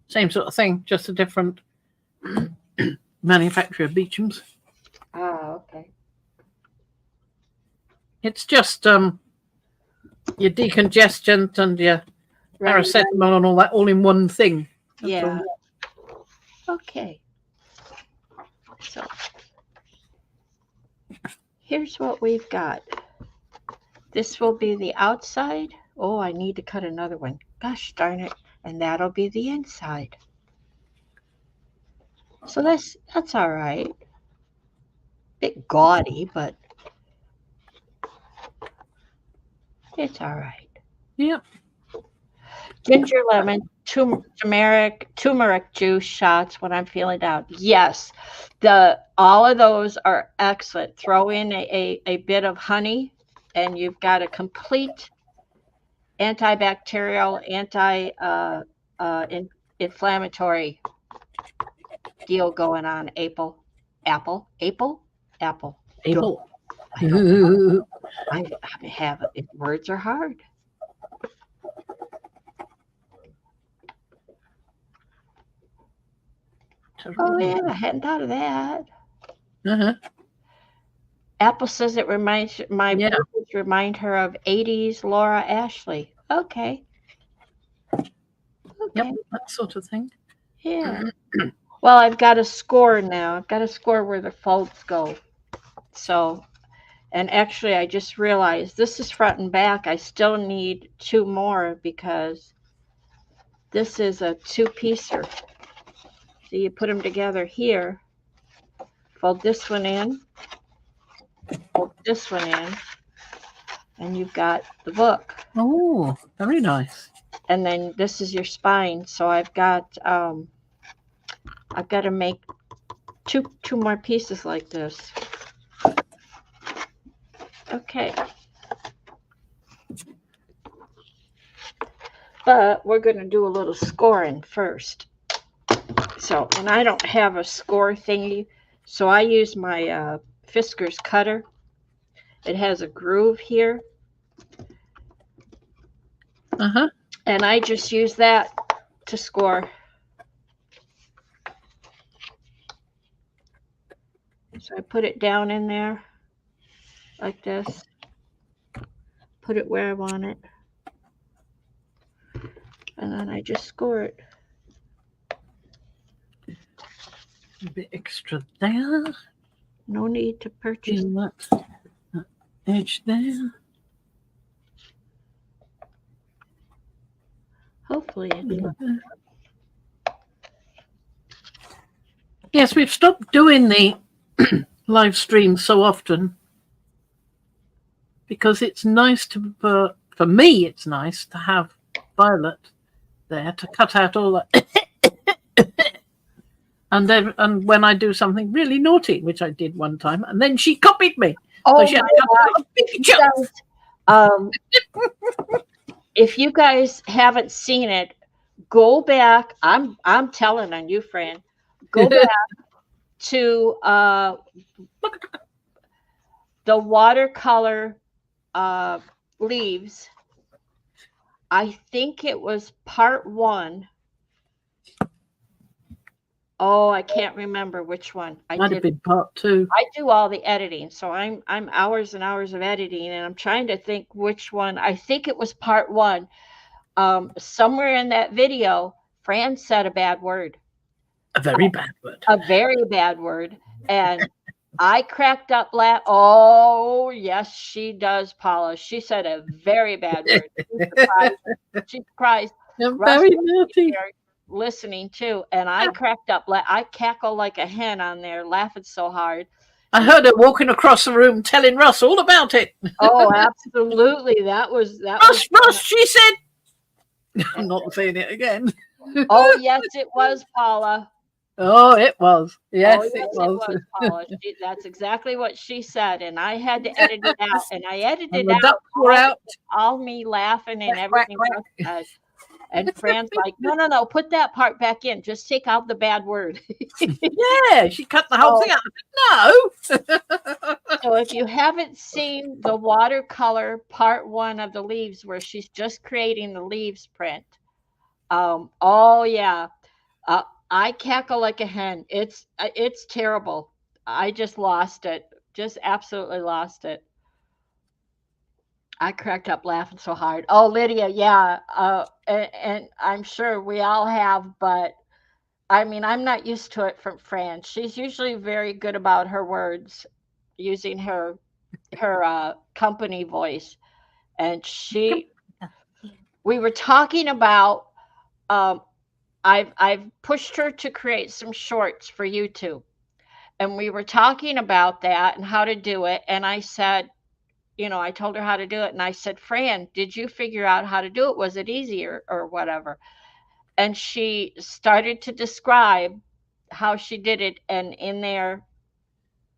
Same sort of thing, just a different manufacturer of Beecham's. Oh, okay. It's just your decongestant and your paracetamol and all that all in one thing. That's yeah. all. Okay. So here's what we've got. This will be the outside. Oh, I need to cut another one. Gosh darn it. And that'll be the inside. So that's all right. Bit gaudy, but it's all right. Yep. Ginger lemon, turmeric juice shots when I'm feeling down. Yes, all of those are excellent. Throw in a bit of honey, and you've got a complete antibacterial, inflammatory deal going on. Apple. I have it. Words are hard. Oh yeah, I hadn't thought of that. Apple says it reminds birthdays remind her of 80s Laura Ashley. Okay. Yep, that sort of thing. Yeah. Well, I've got a score now. I've got a score where the folds go. So, and actually I just realized this is front and back. I still need 2 more because this is a 2-piecer. So you put them together here, fold this one in, fold this one in, and you've got the book. Oh, very nice. And then this is your spine. So I've got to make two more pieces like this. Okay. But we're going to do a little scoring first. So, and I don't have a score thingy, so I use my Fisker's cutter. It has a groove here. And I just use that to score. So I put it down in there like this. Put it where I want it. And then I just score it. A bit extra there. No need to purchase. That edge there. Hopefully Yes, we've stopped doing the live streams so often because it's nice to, for me, it's nice to have Violet there to cut out all that. And when I do something really naughty, which I did one time, and then she copied me. Oh, so if you guys haven't seen it, go back. I'm telling on you, Fran. Go back to the watercolor leaves. I think it was part 1. Oh, I can't remember which one. Might have been part 2. I do all the editing, so I'm hours and hours of editing, and I'm trying to think which one. I think it was part 1. Somewhere in that video, Fran said a bad word. A very bad word. A very bad word, and I cracked up. Oh yes, she does, Paula. She said a very bad word. She's surprised. I'm very naughty. Listening too, and I cracked up. I cackled like a hen on there, laughing so hard. I heard her walking across the room telling Russ all about it. Oh, absolutely. That was Russ, she said. I'm not saying it again. Oh yes, it was, Paula. Oh, it was. Oh, Yes, it yes, it was. was, Paula. That's exactly what she said, and I had to edit it out, and I edited And the out ducks were out. all me laughing and Quack, everything quack. else. And Fran's like, no, no, no, put that part back in. Just take out the bad word. Yeah, she cut the whole So, thing out. No. so if you haven't seen the watercolor part 1 of the leaves where she's just creating the leaves print, oh yeah, I cackle like a hen. It's terrible. I just lost it. Just absolutely lost it. I cracked up laughing so hard. Oh, Lydia, yeah, and I'm sure we all have, but I mean, I'm not used to it from Fran. She's usually very good about her words, using her company voice, and we were talking about. Um, I've pushed her to create some shorts for YouTube, and we were talking about that and how to do it. And I said, I told her how to do it, and I said, Fran, did you figure out how to do it? Was it easier or whatever? And she started to describe how she did it, and in there,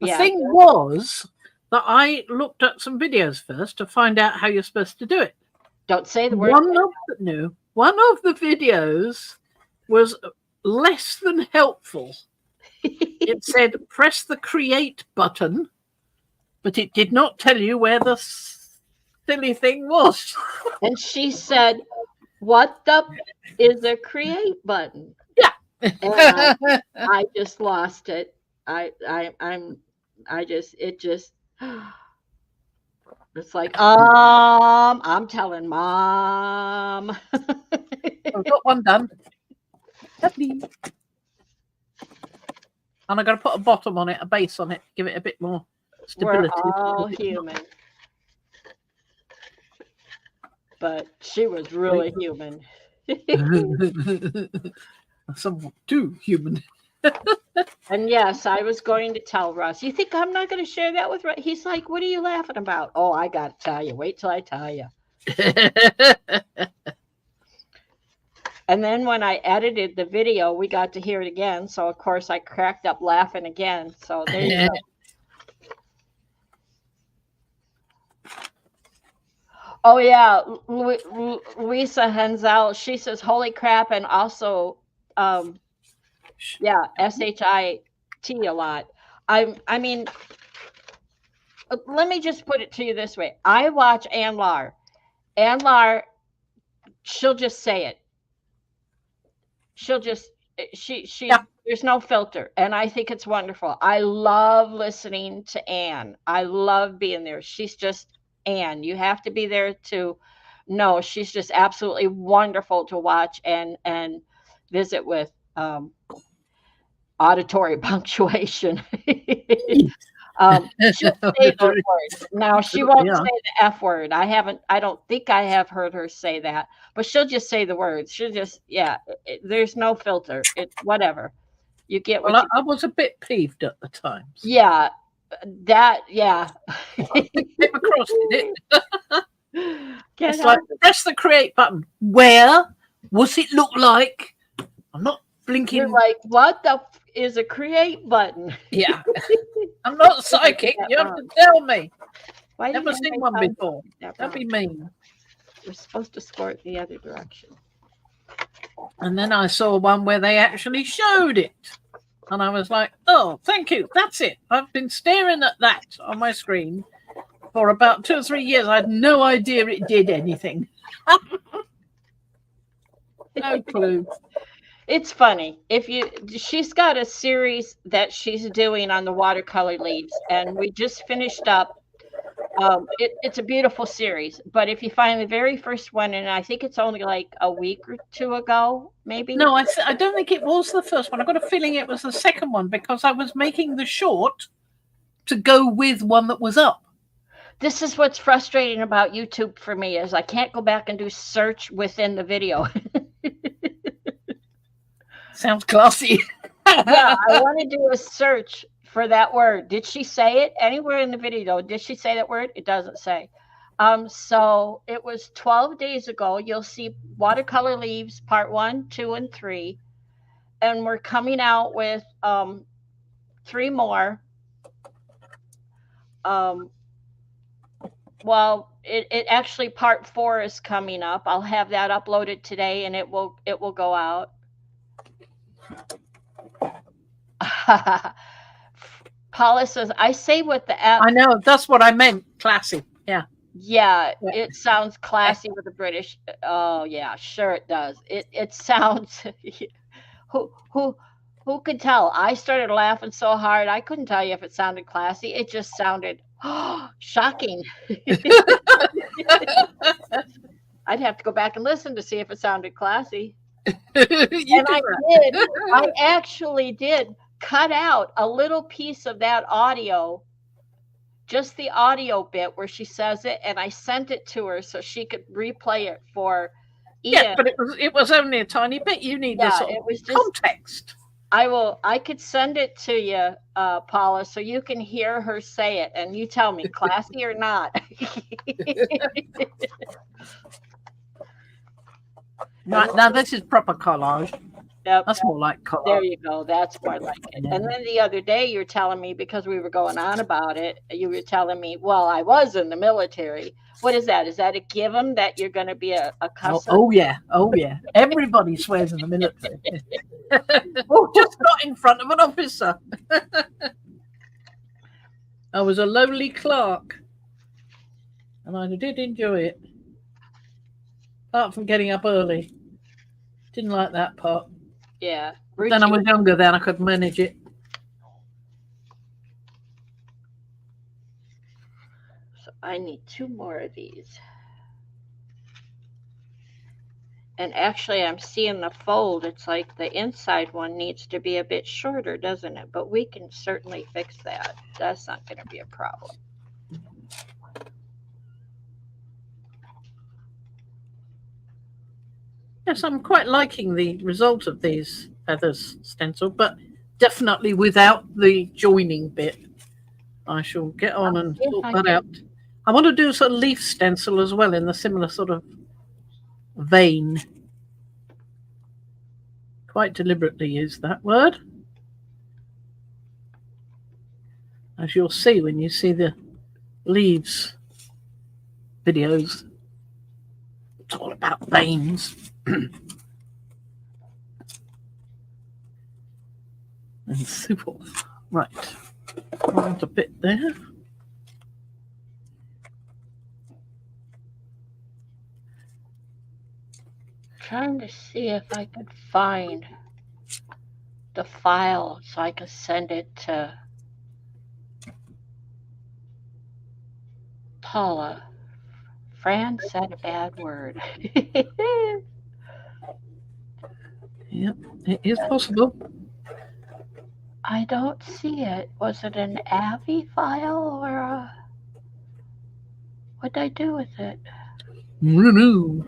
The yeah, thing was that I looked at some videos first to find out how you're supposed to do it. don't say the word. One of the videos was less than helpful. It said press the create button, but it did not tell you where the silly thing was. And she said, what the is a create button? Yeah. And I just lost it. It just it's like, I'm telling Mom. I've got one done. Lovely. And I got to put a bottom on it, a base on it, give it a bit more stability. We're all human. But she was really human. Somewhat too human. And yes, I was going to tell Russ. You think I'm not going to share that with Russ? He's like, what are you laughing about? Oh, I got to tell you. Wait till I tell you. And then when I edited the video, we got to hear it again. So, of course, I cracked up laughing again. So there you go. Oh, yeah. Lisa Henzel, she says, holy crap. And also, yeah, SHIT a lot. I mean, let me just put it to you this way. I watch Ann Lar. Ann Lar, she'll just say it. She'll just, Yeah. there's no filter. And I think it's wonderful. I love listening to Ann. I love being there. She's just Ann. You have to be there to know. She's just absolutely wonderful to watch and visit with. Auditory punctuation. She'll say those words. Now she won't say the F word. I don't think I have heard her say that, but she'll just say the words. She'll just, there's no filter. It's whatever. You get what I was a bit peeved at the time. Yeah. Yeah. I came across it. It's like, press the create button. Where? What's it look like? I'm not blinking. You're like, what the is a create button? Yeah. I'm not psychic. You have to tell me. Why never seen one before. That'd be mean. We're supposed to squirt the other direction. And then I saw one where they actually showed it. And I was like, oh, thank you. That's it. I've been staring at that on my screen for about 2 or 3 years. I had no idea it did anything. No clue. It's funny. She's got a series that she's doing on the watercolor leaves, and we just finished up. It's a beautiful series, but if you find the very first one, and I think it's only like a week or 2 ago, maybe. No, I don't think it was the first one. I got a feeling it was the second one because I was making the short to go with one that was up. This is what's frustrating about YouTube for me is I can't go back and do search within the video. Sounds classy. Yeah, I want to do a search for that word. Did she say it anywhere in the video? Did she say that word? It doesn't say. So it was 12 days ago. You'll see watercolor leaves, part 1, 2, and 3. and we're coming out with 3 more. Well, it actually part 4 is coming up. I'll have that uploaded today, and it will go out. Paula says, I say with the F. I know, that's what I meant. Classy. Yeah. Yeah, it sounds classy with the British. Oh yeah, sure it does. It sounds who could tell? I started laughing so hard I couldn't tell you if it sounded classy. It just sounded shocking. I'd have to go back and listen to see if it sounded classy. I actually did cut out a little piece of that audio, just the audio bit where she says it, and I sent it to her so she could replay it for Ian. Yeah, but it was only a tiny bit. You need the sort of context. I could send it to you, Paula, so you can hear her say it, and you tell me, classy or not. Now this is proper collage. Yep. That's more like collage. There you go. That's more like it. Yeah. And then the other day, you're telling me, because we were going on about it, you were telling me, well, I was in the military. What is that? Is that a given that you're going to be a customer? Oh yeah. Everybody swears in the military. Just not in front of an officer. I was a lowly clerk, and I did enjoy it. Apart from getting up early. Didn't like that part. Yeah. Then I was younger, then I could manage it. So I need 2 more of these. And actually, I'm seeing the fold. It's like the inside one needs to be a bit shorter, doesn't it? But we can certainly fix that. That's not going to be a problem. Yes, I'm quite liking the result of these feathers stencil, but definitely without the joining bit. I shall get on and sort that out. I want to do a leaf stencil as well in the similar sort of vein. Quite deliberately use that word. As you'll see when you see the leaves videos. It's all about veins. And super. Right. Around a bit there. Trying to see if I could find the file so I could send it to Paula. Fran said a bad word. Yep, it is possible. I don't see it. Was it an AVI file or a... What'd I do with it? No.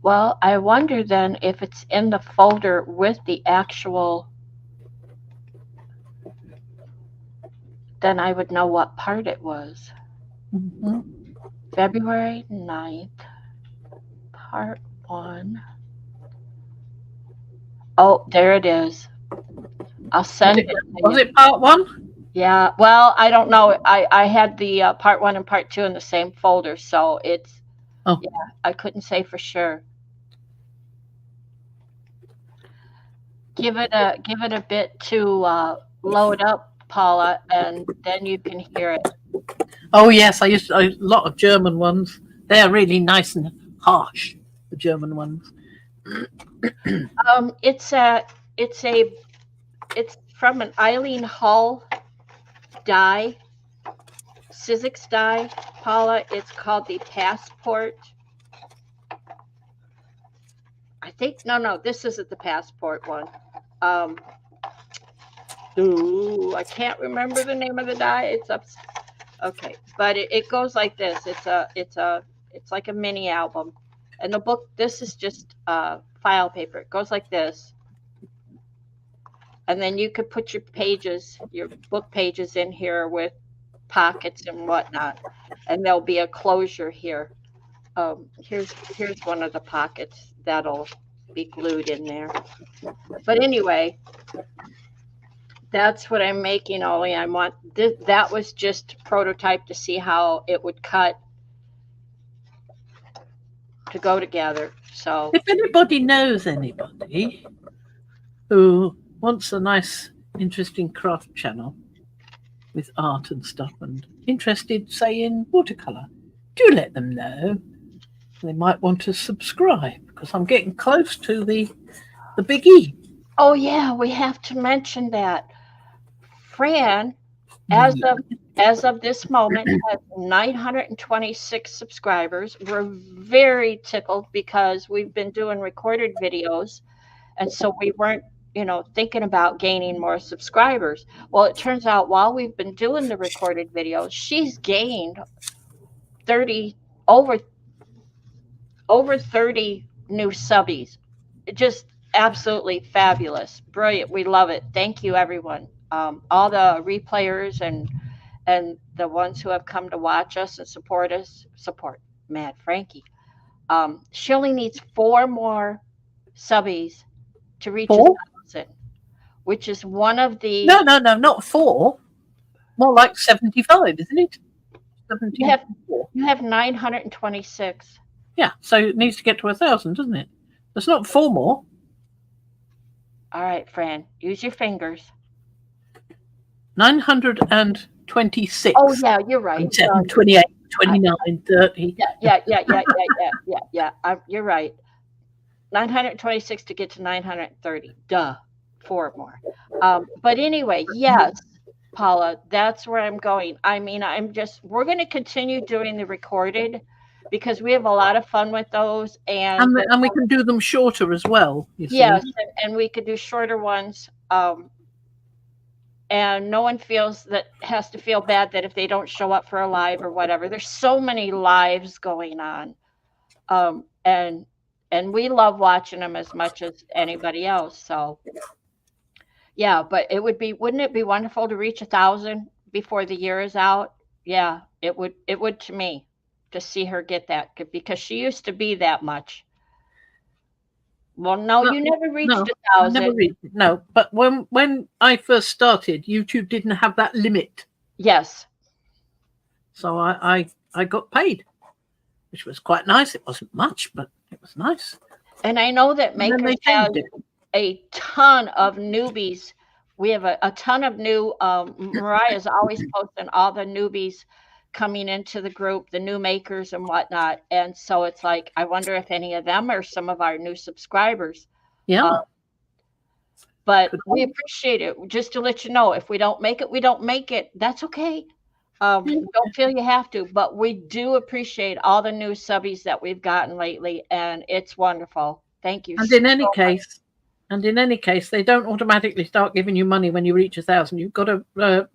Well, I wonder then if it's in the folder with the actual... Then I would know what part it was. Mm-hmm. February 9th, part 1. Oh, there it is. I'll send it. Was it part 1? Yeah, well, I don't know. I had the part 1 and part 2 in the same folder, so it's... Oh. Yeah, I couldn't say for sure. Give it a bit to load up, Paula, and then you can hear it. Oh yes, I used a lot of German ones. They're really nice and harsh. The German ones. It's from an Eileen Hull die, Sizzix die, Paula. It's called the Passport. I think no, this isn't the Passport one. I can't remember the name of the die. It's up. Okay, but it goes like this. It's like a mini album, and the book. This is just file paper. It goes like this, and then you could put your pages, your book pages in here with pockets and whatnot, and there'll be a closure here. Here's one of the pockets that'll be glued in there. But anyway, that's what I'm making, Ollie. I want this. That was just prototype to see how it would cut to go together. So if anybody knows anybody who wants a nice, interesting craft channel with art and stuff and interested, say, in watercolor, do let them know. They might want to subscribe because I'm getting close to the big E. oh yeah, we have to mention that Fran, as of this moment, has 926 subscribers. We're very tickled because we've been doing recorded videos, and so we weren't, thinking about gaining more subscribers. Well, it turns out while we've been doing the recorded videos, she's gained 30 over 30 new subbies. Just absolutely fabulous, brilliant. We love it. Thank you, everyone. All the replayers and the ones who have come to watch us and support Mad Frankie. She only needs 4 more subbies to reach 1,000, which is one of the no, not 4, more like 75, isn't it? 74. You have 926. Yeah, so it needs to get to 1,000, doesn't it? There's not 4 more. All right, Fran, use your fingers. 926. Oh yeah, you're right. 28, 29, 30. Yeah. You're right. 926 to get to 930. Duh, 4 more. But anyway, yes, Paula, that's where I'm going. I mean, we're going to continue doing the recorded because we have a lot of fun with those, and we can do them shorter as well. Yes, and we could do shorter ones. And no one has to feel bad that if they don't show up for a live or whatever. There's so many lives going on, and we love watching them as much as anybody else. So, yeah, but wouldn't it be wonderful to reach 1,000 before the year is out? Yeah, it would. It would to me, to see her get that, because she used to be that much. Well, no, you never reached 1,000. Never reached it, no. But when I first started, YouTube didn't have that limit. Yes. So I got paid, which was quite nice. It wasn't much, but it was nice. And I know that makers have a ton of newbies. We have a ton of new. Mariah's always posting all the newbies coming into the group, the new makers and whatnot. And so it's like, I wonder if any of them are some of our new subscribers. Yeah. But we appreciate it. Just to let you know, if we don't make it, we don't make it. That's okay. Don't feel you have to, but we do appreciate all the new subbies that we've gotten lately, and it's wonderful. Thank you. And in any case, they don't automatically start giving you money when you reach 1,000. You've got to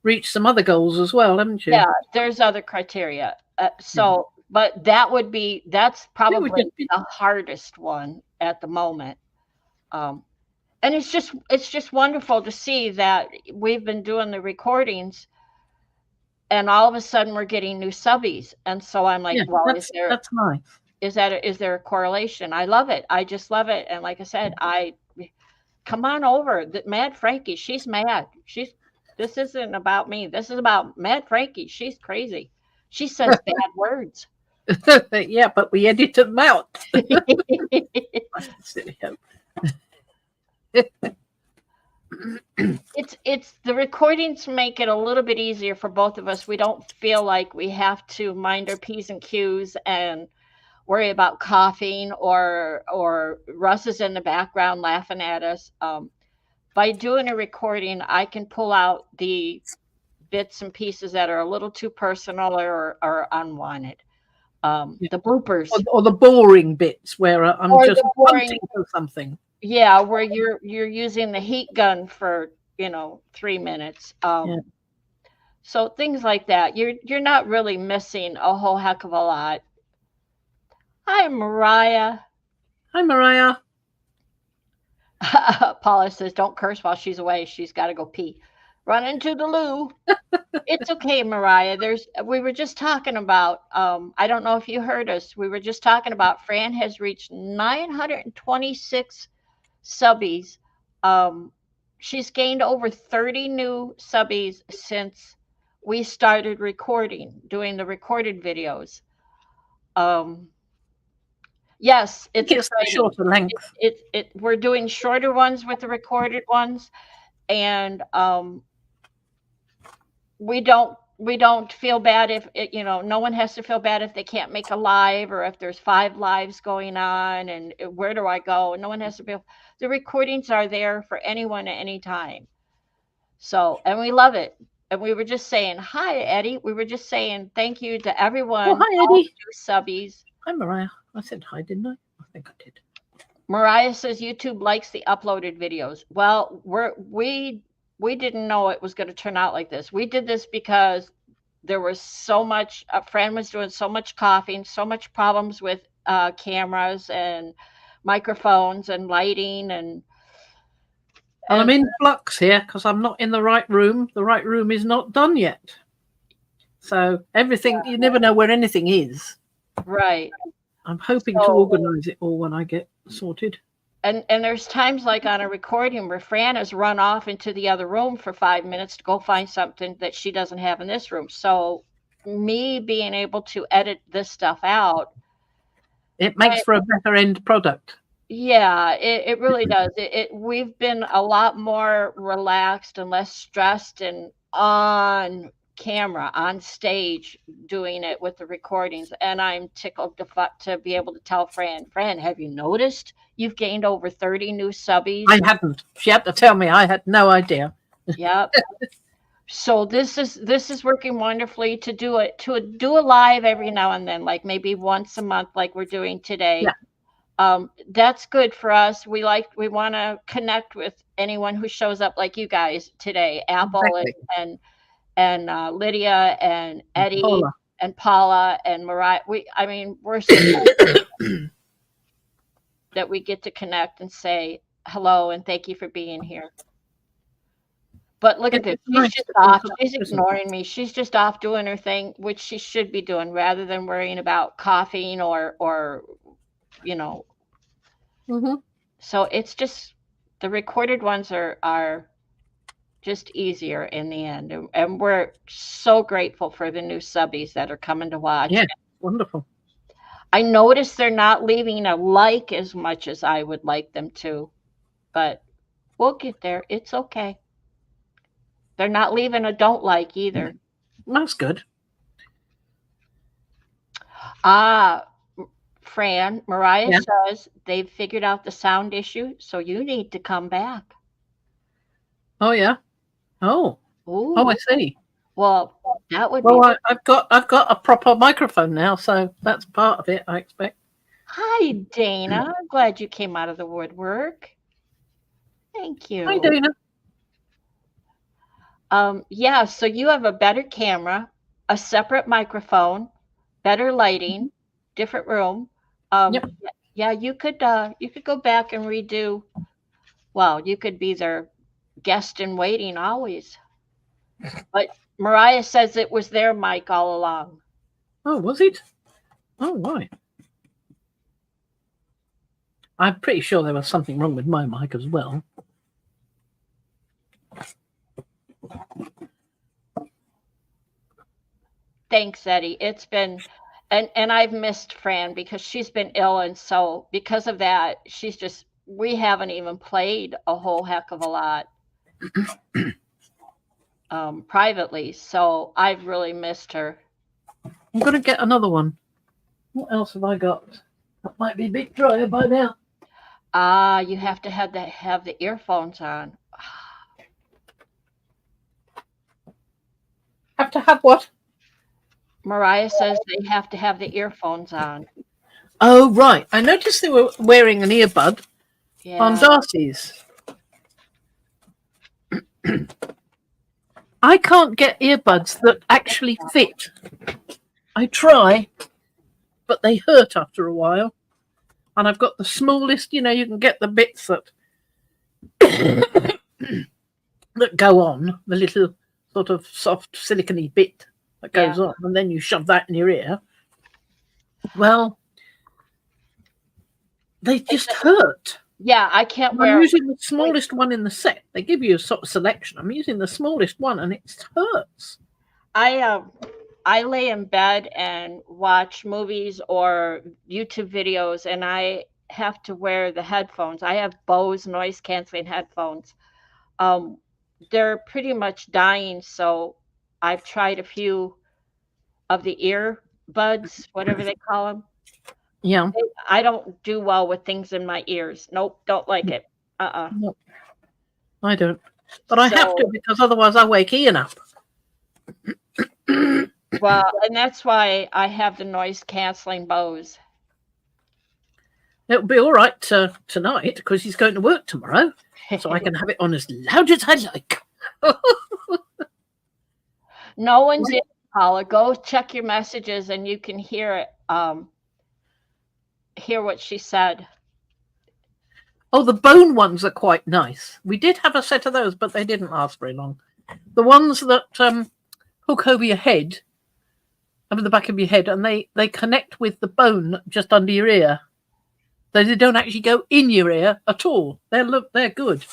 reach some other goals as well, haven't you? Yeah, there's other criteria. But that's probably the hardest one at the moment. And it's just wonderful to see that we've been doing the recordings, and all of a sudden we're getting new subbies. And so I'm like, that's nice. Is there a correlation? I love it. I just love it. And like I said, come on over. Mad Frankie, she's mad. This isn't about me. This is about Mad Frankie. She's crazy. She says bad words. Yeah, but we edit them out. It's the recordings make it a little bit easier for both of us. We don't feel like we have to mind our P's and Q's and worry about coughing or Russ is in the background laughing at us. By doing a recording, I can pull out the bits and pieces that are a little too personal or unwanted. The bloopers. Or the boring bits where I'm just hunting for something. Yeah, where you're using the heat gun for 3 minutes. So things like that. You're not really missing a whole heck of a lot. Hi, Mariah. Hi, Mariah. Paula says, "Don't curse while she's away. She's got to go pee." running to the loo. It's okay, Mariah. We were just talking about, I don't know if you heard us. We were just talking about Fran has reached 926 subbies. She's gained over 30 new subbies since we started doing the recorded videos. Yes, it's a shorter length. We're doing shorter ones with the recorded ones, and we don't feel bad if no one has to feel bad if they can't make a live, or if there's 5 lives going on and where do I go. No one has to feel. The recordings are there for anyone at any time. So, and we love it. And we were just saying hi, Eddie. We were just saying thank you to everyone. Oh, hi, Eddie. Subbies. Hi, Mariah. I said hi, didn't I? I think I did. Mariah says YouTube likes the uploaded videos. Well, we didn't know it was going to turn out like this. We did this because there was so much. A friend was doing so much coughing, so much problems with cameras and microphones and lighting, and I'm in flux here because I'm not in the right room. The right room is not done yet. So everything, you never know where anything is. Right. I'm hoping to organize it all when I get sorted. And there's times like on a recording where Fran has run off into the other room for 5 minutes to go find something that she doesn't have in this room. So me being able to edit this stuff out, it makes for a better end product. Yeah, it really does. We've been a lot more relaxed and less stressed and on camera, on stage, doing it with the recordings. And I'm tickled to be able to tell Fran, have you noticed you've gained over 30 new subbies? I hadn't. She had to tell me. I had no idea. Yep. So this is working wonderfully to do a live every now and then, like maybe once a month, like we're doing today. Yeah. That's good for us. We want to connect with anyone who shows up like you guys today, Apple exactly. and Lydia and Eddie and Paula and Mariah. We're so that we get to connect and say hello and thank you for being here. But look at this. She's just off. She's ignoring me. She's just off doing her thing, which she should be doing, rather than worrying about coughing or Mm-hmm. So it's just the recorded ones are just easier in the end, and we're so grateful for the new subbies that are coming to watch. Yeah, wonderful. I noticed they're not leaving a like as much as I would like them to, but we'll get there. It's okay. They're not leaving a don't like either. That's good. Fran, Mariah says they've figured out the sound issue, so you need to come back. Oh yeah. Oh. Ooh. Oh, I see. Well, that would be. I've got a proper microphone now, so that's part of it, I expect. Hi, Dana. I'm glad you came out of the woodwork. Thank you. Hi, Dana. Yeah, so you have a better camera, a separate microphone, better lighting, different room. Yep. Yeah, you could go back and redo. Well, you could be their guest in waiting always. But Mariah says it was their mic all along. Oh, was it? Oh, right. I'm pretty sure there was something wrong with my mic as well. Thanks, Eddie. It's been, and I've missed Fran because she's been ill, and so because of that, we haven't even played a whole heck of a lot privately. So I've really missed her. I'm gonna get another one. What else have I got? That might be a bit drier by now. You have to have the earphones on. Have to have what? Mariah says they have to have the earphones on. Oh, right. I noticed they were wearing an earbud on Darcy's. I can't get earbuds that actually fit. I try, but they hurt after a while. And I've got the smallest, you can get the bits that that go on, the little sort of soft silicony bit that goes on, and then you shove that in your ear. Well, they just hurt. Yeah, I can't wear. I'm using the smallest one in the set. They give you a sort of selection. I'm using the smallest one, and it hurts. I lay in bed and watch movies or YouTube videos, and I have to wear the headphones. I have Bose noise canceling headphones. They're pretty much dying, so I've tried a few of the earbuds, whatever they call them. Yeah. I don't do well with things in my ears. Nope, don't like it. No, I don't. But I have to, because otherwise I wake Ian up. Well, and that's why I have the noise canceling Bose. It'll be all right tonight because he's going to work tomorrow, so I can have it on as loud as I like. No one did, Paula. Go check your messages and you can hear it. Hear what she said. Oh, the bone ones are quite nice. We did have a set of those, but they didn't last very long. The ones that hook over your head, over the back of your head, and they connect with the bone just under your ear. They don't actually go in your ear at all. They're good.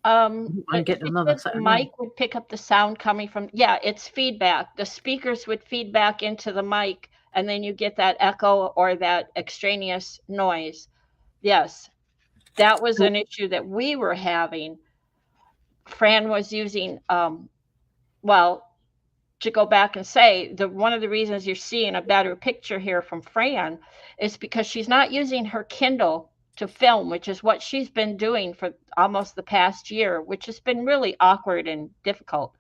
I get another set. The mic would pick up the sound coming from. Yeah, it's feedback. The speakers would feed back into the mic, and then you get that echo or that extraneous noise. Yes, that was an issue that we were having. Fran was using. Well, to go back and say, one of the reasons you're seeing a better picture here from Fran is because she's not using her Kindle to film, which is what she's been doing for almost the past year, which has been really awkward and difficult.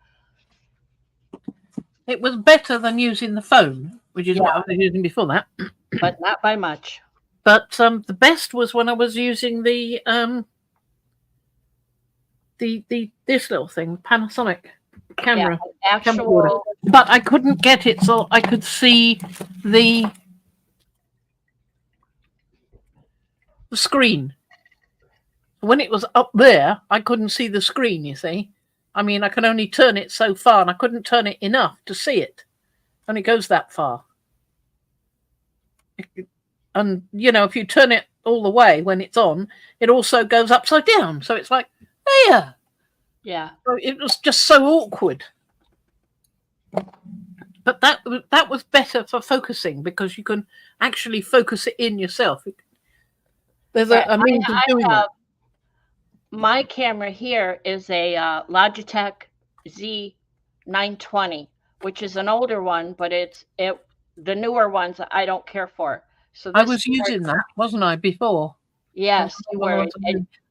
It was better than using the phone, which is what I was using before that. But not by much. But the best was when I was using the this little thing, Panasonic camera. Yeah, actual. But I couldn't get it so I could see the screen. When it was up there, I couldn't see the screen, you see. I mean, I can only turn it so far, and I couldn't turn it enough to see it. And it goes that far. And, you know, if you turn it all the way when it's on, it also goes upside down. So it's like, there. Yeah. So it was just so awkward. But that was better for focusing because you can actually focus it in yourself. There's a means of doing that. My camera here is a Logitech Z920, which is an older one, but the newer ones I don't care for. So I was using that, wasn't I, before? Yes, you were.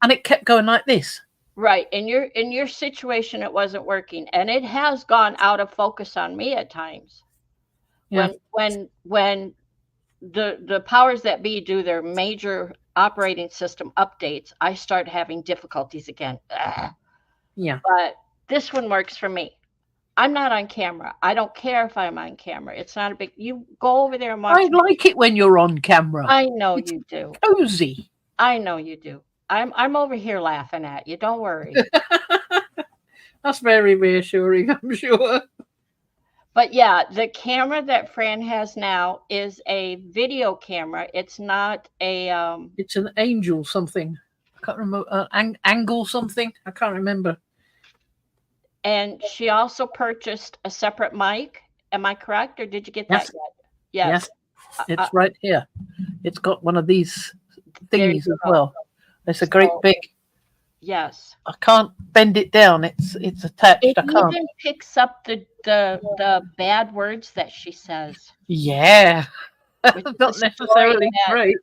And it kept going like this. Right. In your situation, it wasn't working, and it has gone out of focus on me at times. Yeah. When the powers that be do their major operating system updates, I start having difficulties again. Yeah. But this one works for me. I'm not on camera. I don't care if I'm on camera. It's not a big. You go over there and watch. I like it when you're on camera. I know you do. Cozy. I know you do. I'm over here laughing at you. Don't worry. That's very reassuring, I'm sure. But yeah, the camera that Fran has now is a video camera. It's not a. It's an Angel something. I can't remember. Angle something. I can't remember. And she also purchased a separate mic. Am I correct, or did you get that yet? Yes. It's right here. It's got one of these thingies as well. It's a great big. Yes. I can't bend it down. It's attached. It I can't. even picks up the bad words that she says. Yeah. Not necessarily great.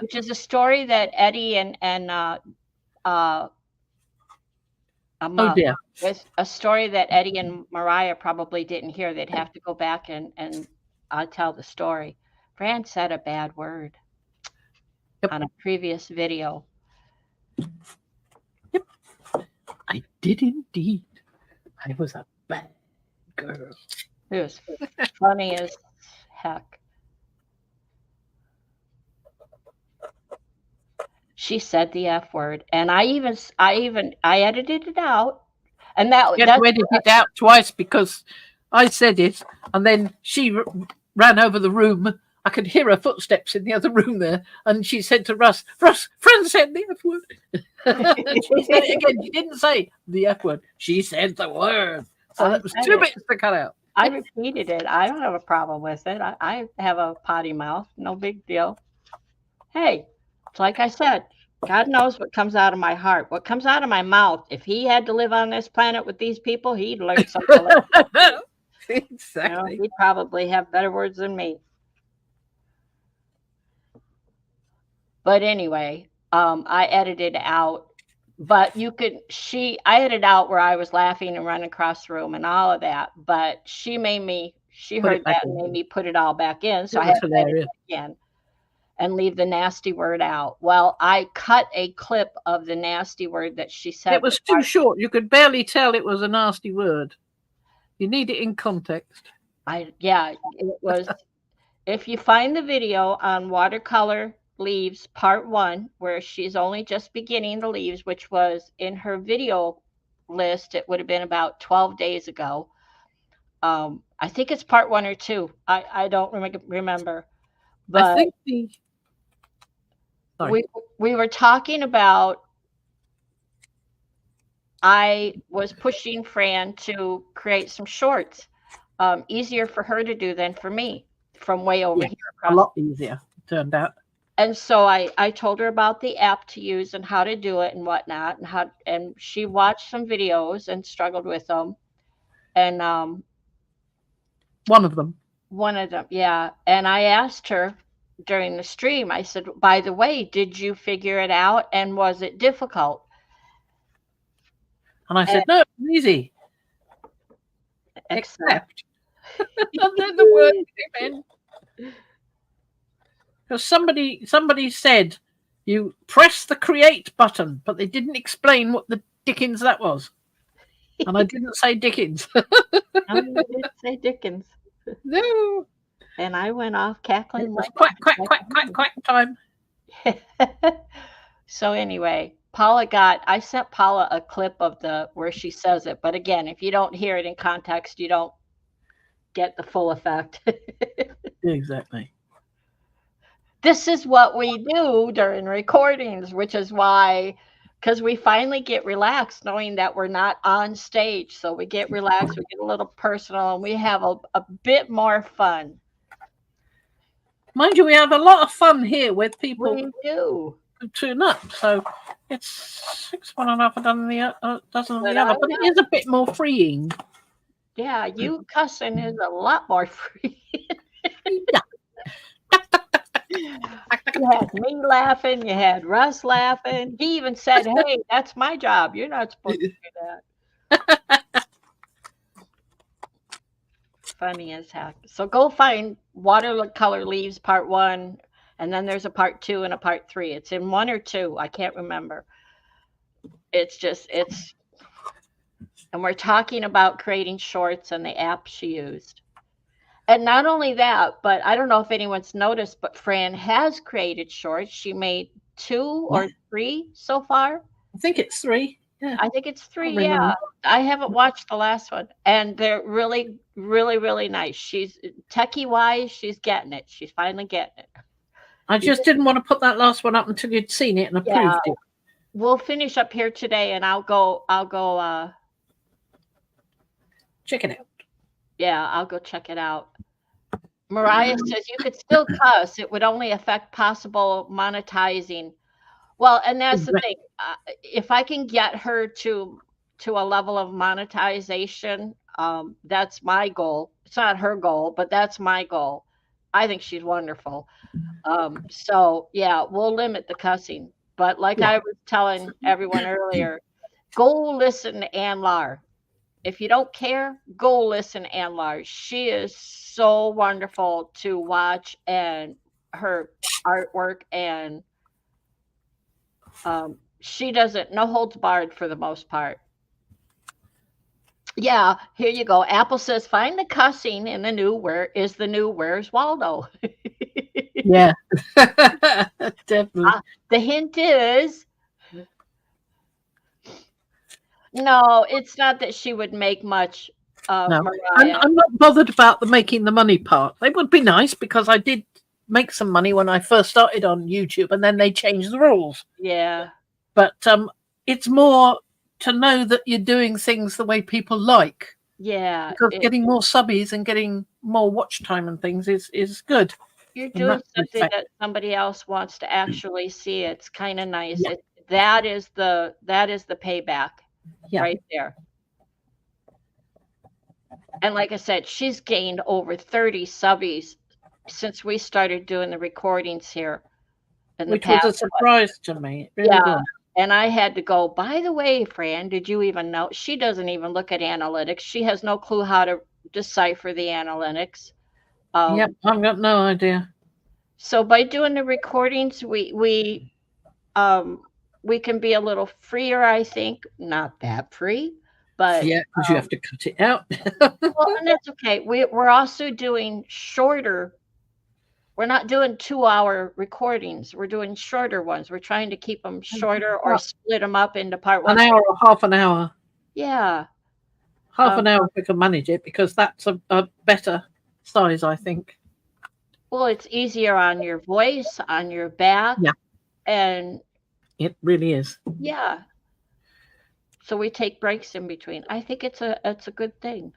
Which is a story that Eddie and oh dear. With a story that Eddie and Mariah probably didn't hear. They'd have to go back and tell the story. Fran said a bad word on a previous video. Yep. I did indeed. I was a bad girl. It was funny as heck. She said the F word, and I edited it out, and You had that's to edit it out twice because I said it, and then she ran over the room. I could hear her footsteps in the other room there, and she said to Russ, Fran said the F word. She said it again. She didn't say the F word. She said the word. So that was two bits to cut out. I repeated it. I don't have a problem with it. I have a potty mouth. No big deal. Hey, it's like I said, God knows what comes out of my heart. What comes out of my mouth, if he had to live on this planet with these people, he'd learn something. Exactly. He'd probably have better words than me. But anyway, I edited out. But I edited out where I was laughing and running across the room and all of that. But she heard that and made me put it all back in. So I had to edit it again and leave the nasty word out. Well, I cut a clip of the nasty word that she said. It was too short. You could barely tell it was a nasty word. You need it in context. It was. If you find the video on Watercolor Leaves Part 1, where she's only just beginning the leaves, which was in her video list, it would have been about 12 days ago. I think it's Part 1 or 2. I don't remember. But I think we were talking about, I was pushing Fran to create some shorts, easier for her to do than for me, from way over here. A lot easier, it turned out. And so I told her about the app to use and how to do it and whatnot, and she watched some videos and struggled with them. And one of them, yeah. And I asked her during the stream, I said, by the way, did you figure it out and was it difficult? And I said, no, it's easy. Except. And then the word came in. Because somebody said you press the create button, but they didn't explain what the dickens that was. And I didn't say Dickens. No, you didn't say Dickens. No. And I went off cackling. It was quack time. So anyway, I sent Paula a clip of where she says it. But again, if you don't hear it in context, you don't get the full effect. Exactly. This is what we do during recordings, which is why, because we finally get relaxed knowing that we're not on stage. So we get relaxed, we get a little personal, and we have a bit more fun. Mind you, we have a lot of fun here with people. We do. Tune up. So it's 6 one and a half a dozen of the other, but it is a bit more freeing. Yeah, you cussing is a lot more freeing. Yeah. You had me laughing. You had Russ laughing. He even said, hey, that's my job. You're not supposed to do that. Funny as heck. So go find Watercolor Leaves Part 1, and then there's a Part 2 and a Part 3. It's in 1 or 2. I can't remember. And we're talking about creating shorts and the app she used. And not only that, but I don't know if anyone's noticed, but Fran has created shorts. She made 2 or 3 so far. I think it's 3. Yeah. I think it's 3. Yeah. I haven't watched the last one. And they're really, really, really nice. She's techie wise, she's getting it. She's finally getting it. I just didn't want to put that last one up until you'd seen it and approved it. We'll finish up here today and I'll go check it out. Yeah, I'll go check it out. Mariah says you could still cuss. It would only affect possible monetizing. Well, and that's the thing. If I can get her to a level of monetization, that's my goal. It's not her goal, but that's my goal. I think she's wonderful. So yeah, we'll limit the cussing. But like I was telling everyone earlier, go listen to Ann Lar. If you don't care, go listen to Ann Lar. She is so wonderful to watch, and her artwork, and she doesn't, no holds barred for the most part. Yeah, here you go. Apple says, find the cussing in the new Where's Waldo? Yeah. Definitely. The hint is, no, it's not that she would make much, No, Mariah. I'm not bothered about the making the money part. It would be nice because I did make some money when I first started on YouTube, and then they changed the rules. Yeah. But it's more to know that you're doing things the way people like. Yeah. Because getting more subbies and getting more watch time and things is good. You're in doing that something respect. that somebody else wants to actually see. It's kind of nice. Yeah. That is the payback Yeah. right there. And like I said, she's gained over 30 subbies since we started doing the recordings here. Which was a surprise to me. It really was. And I had to go, by the way, Fran, did you even know? She doesn't even look at analytics. She has no clue how to decipher the analytics. Yep, I've got no idea. So by doing the recordings, we can be a little freer, I think. Not that free, but yeah, because you have to cut it out. well, and that's okay. We're also doing shorter. We're not doing 2-hour recordings. We're doing shorter ones. We're trying to keep them shorter or split them up into part 1. An hour or half an hour. Yeah. Half an hour if we can manage it, because that's a better size, I think. Well, it's easier on your voice, on your back. Yeah. And it really is. Yeah. So we take breaks in between. I think it's a good thing.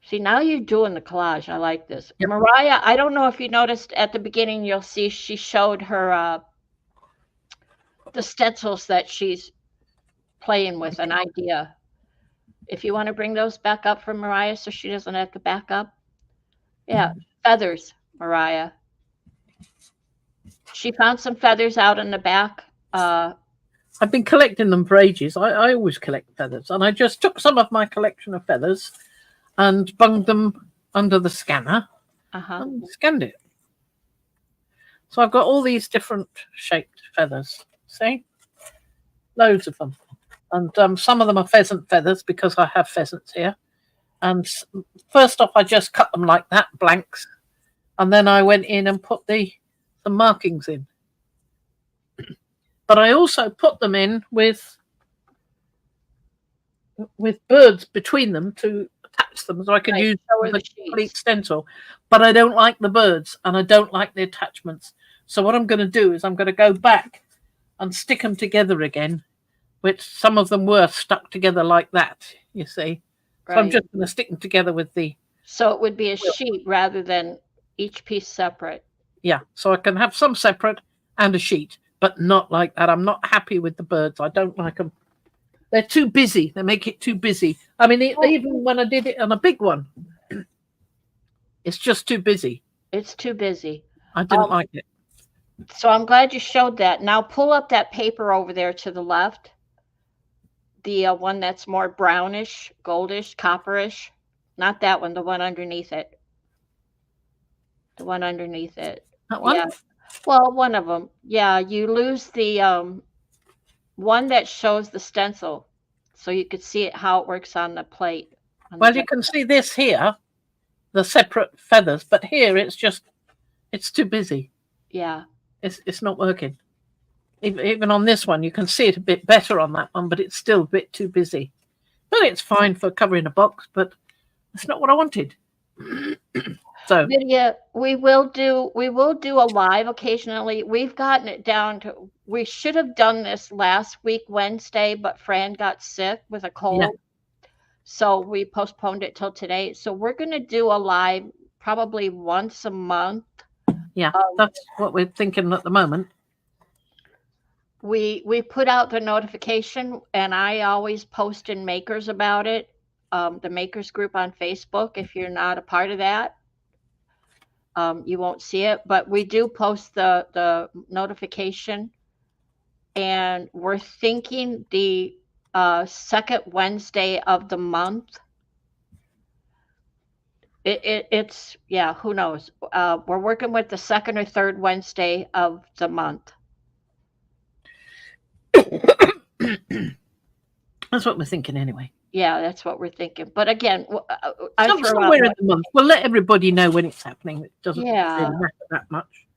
See, now you're doing the collage. I like this. Yep. Mariah, I don't know if you noticed at the beginning, you'll see she showed her the stencils that she's playing with, an idea. If you want to bring those back up for Mariah so she doesn't have to back up. Yeah, feathers, Mariah. She found some feathers out in the back. I've been collecting them for ages. I always collect feathers. And I just took some of my collection of feathers and bunged them under the scanner and scanned it. So I've got all these different shaped feathers. See? Loads of them. And some of them are pheasant feathers because I have pheasants here. And first off, I just cut them like that, blanks. And then I went in and put the markings in. But I also put them in with birds between them to attach them, so I can use the complete stencil. But I don't like the birds and I don't like the attachments. So what I'm going to do is I'm going to go back and stick them together again, which some of them were stuck together like that, you see. Right. So I'm just going to stick them together with the... So it would be a sheet rather than each piece separate. Yeah, so I can have some separate and a sheet, but not like that. I'm not happy with the birds. I don't like them. They're too busy. They make it too busy. I mean, even when I did it on a big one, it's just too busy. It's too busy. I didn't like it. So I'm glad you showed that. Now pull up that paper over there to the left. The one that's more brownish, goldish, copperish. Not that one, the one underneath it. The one underneath it. That one? Yeah. Well, one of them. Yeah, you lose the one that shows the stencil. So you could see it, how it works on the plate. Well, you can see this here, the separate feathers, but here it's too busy. Yeah. It's not working. Even on this one, you can see it a bit better on that one, but it's still a bit too busy. But it's fine for covering a box, but it's not what I wanted. So Lydia, we will do a live occasionally. We've gotten it down to, we should have done this last week, Wednesday, but Fran got sick with a cold. Yeah. So we postponed it till today. So we're going to do a live probably once a month. Yeah, that's what we're thinking at the moment. We put out the notification, and I always post in Makers about it, the Makers group on Facebook. If you're not a part of that, you won't see it, but we do post the notification, and we're thinking the second Wednesday of the month. It's yeah, who knows? We're working with the second or third Wednesday of the month. That's what we're thinking anyway. Yeah, that's what we're thinking. But again, I throw out somewhere in the month. We'll let everybody know when it's happening. It doesn't really matter that much.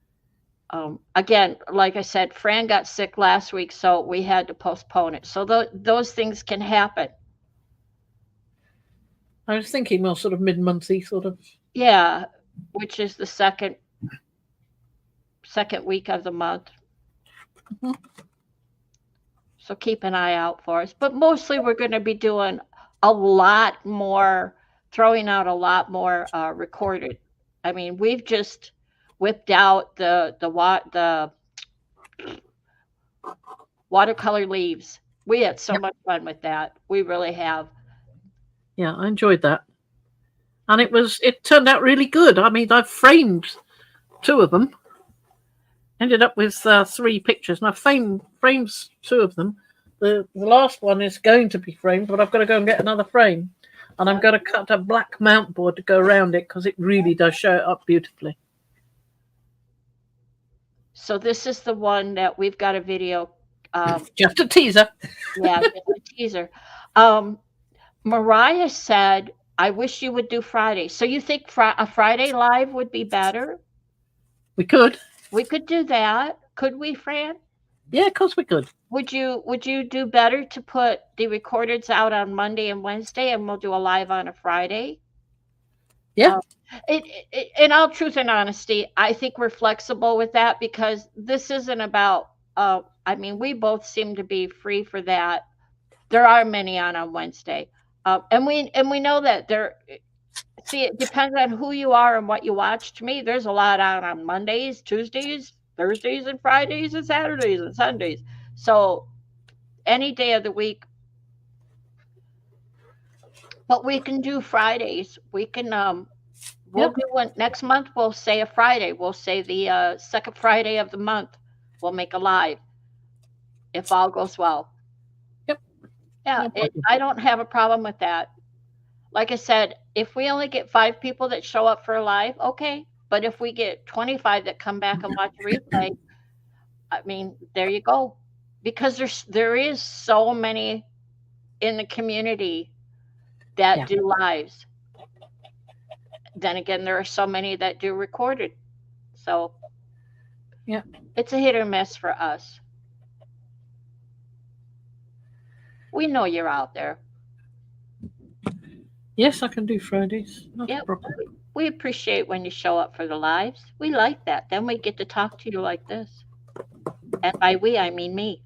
Again, like I said, Fran got sick last week, so we had to postpone it. So those things can happen. I was thinking more sort of mid-monthy sort of. Yeah, which is the second week of the month. Mm-hmm. So keep an eye out for us. But mostly we're going to be doing a lot more, throwing out a lot more recorded. I mean, we've just whipped out the watercolor leaves. We had so much fun with that. We really have. Yeah, I enjoyed that. And it turned out really good. I mean, I've framed 2 of them. Ended up with 3 pictures, and I've framed 2 of them. The last one is going to be framed, but I've got to go and get another frame. And I'm going to cut a black mount board to go around it because it really does show it up beautifully. So this is the one that we've got a video. Just a teaser. Yeah, just a teaser. Mariah said, I wish you would do Friday. So you think a Friday live would be better? We could. We could do that. Could we, Fran? Yeah, of course we could. Would you do better to put the recordeds out on Monday and Wednesday, and we'll do a live on a Friday? Yeah. In all truth and honesty, I think we're flexible with that because this isn't about, I mean, we both seem to be free for that. There are many on Wednesday. And we know that it depends on who you are and what you watch. To me, there's a lot on Mondays, Tuesdays, Thursdays, and Fridays, and Saturdays, and Sundays. So any day of the week. But we can do Fridays. We can, we'll do one next month. We'll say a Friday. We'll say the second Friday of the month. We'll make a live if all goes well. Yeah, I don't have a problem with that. Like I said, if we only get 5 people that show up for a live, okay. But if we get 25 that come back and watch the replay, I mean, there you go. Because there is so many in the community that do lives. Then again, there are so many that do recorded. So yeah, it's a hit or miss for us. We know you're out there. Yes, I can do Fridays. Yeah, we appreciate when you show up for the lives. We like that. Then we get to talk to you like this. And by we, I mean me.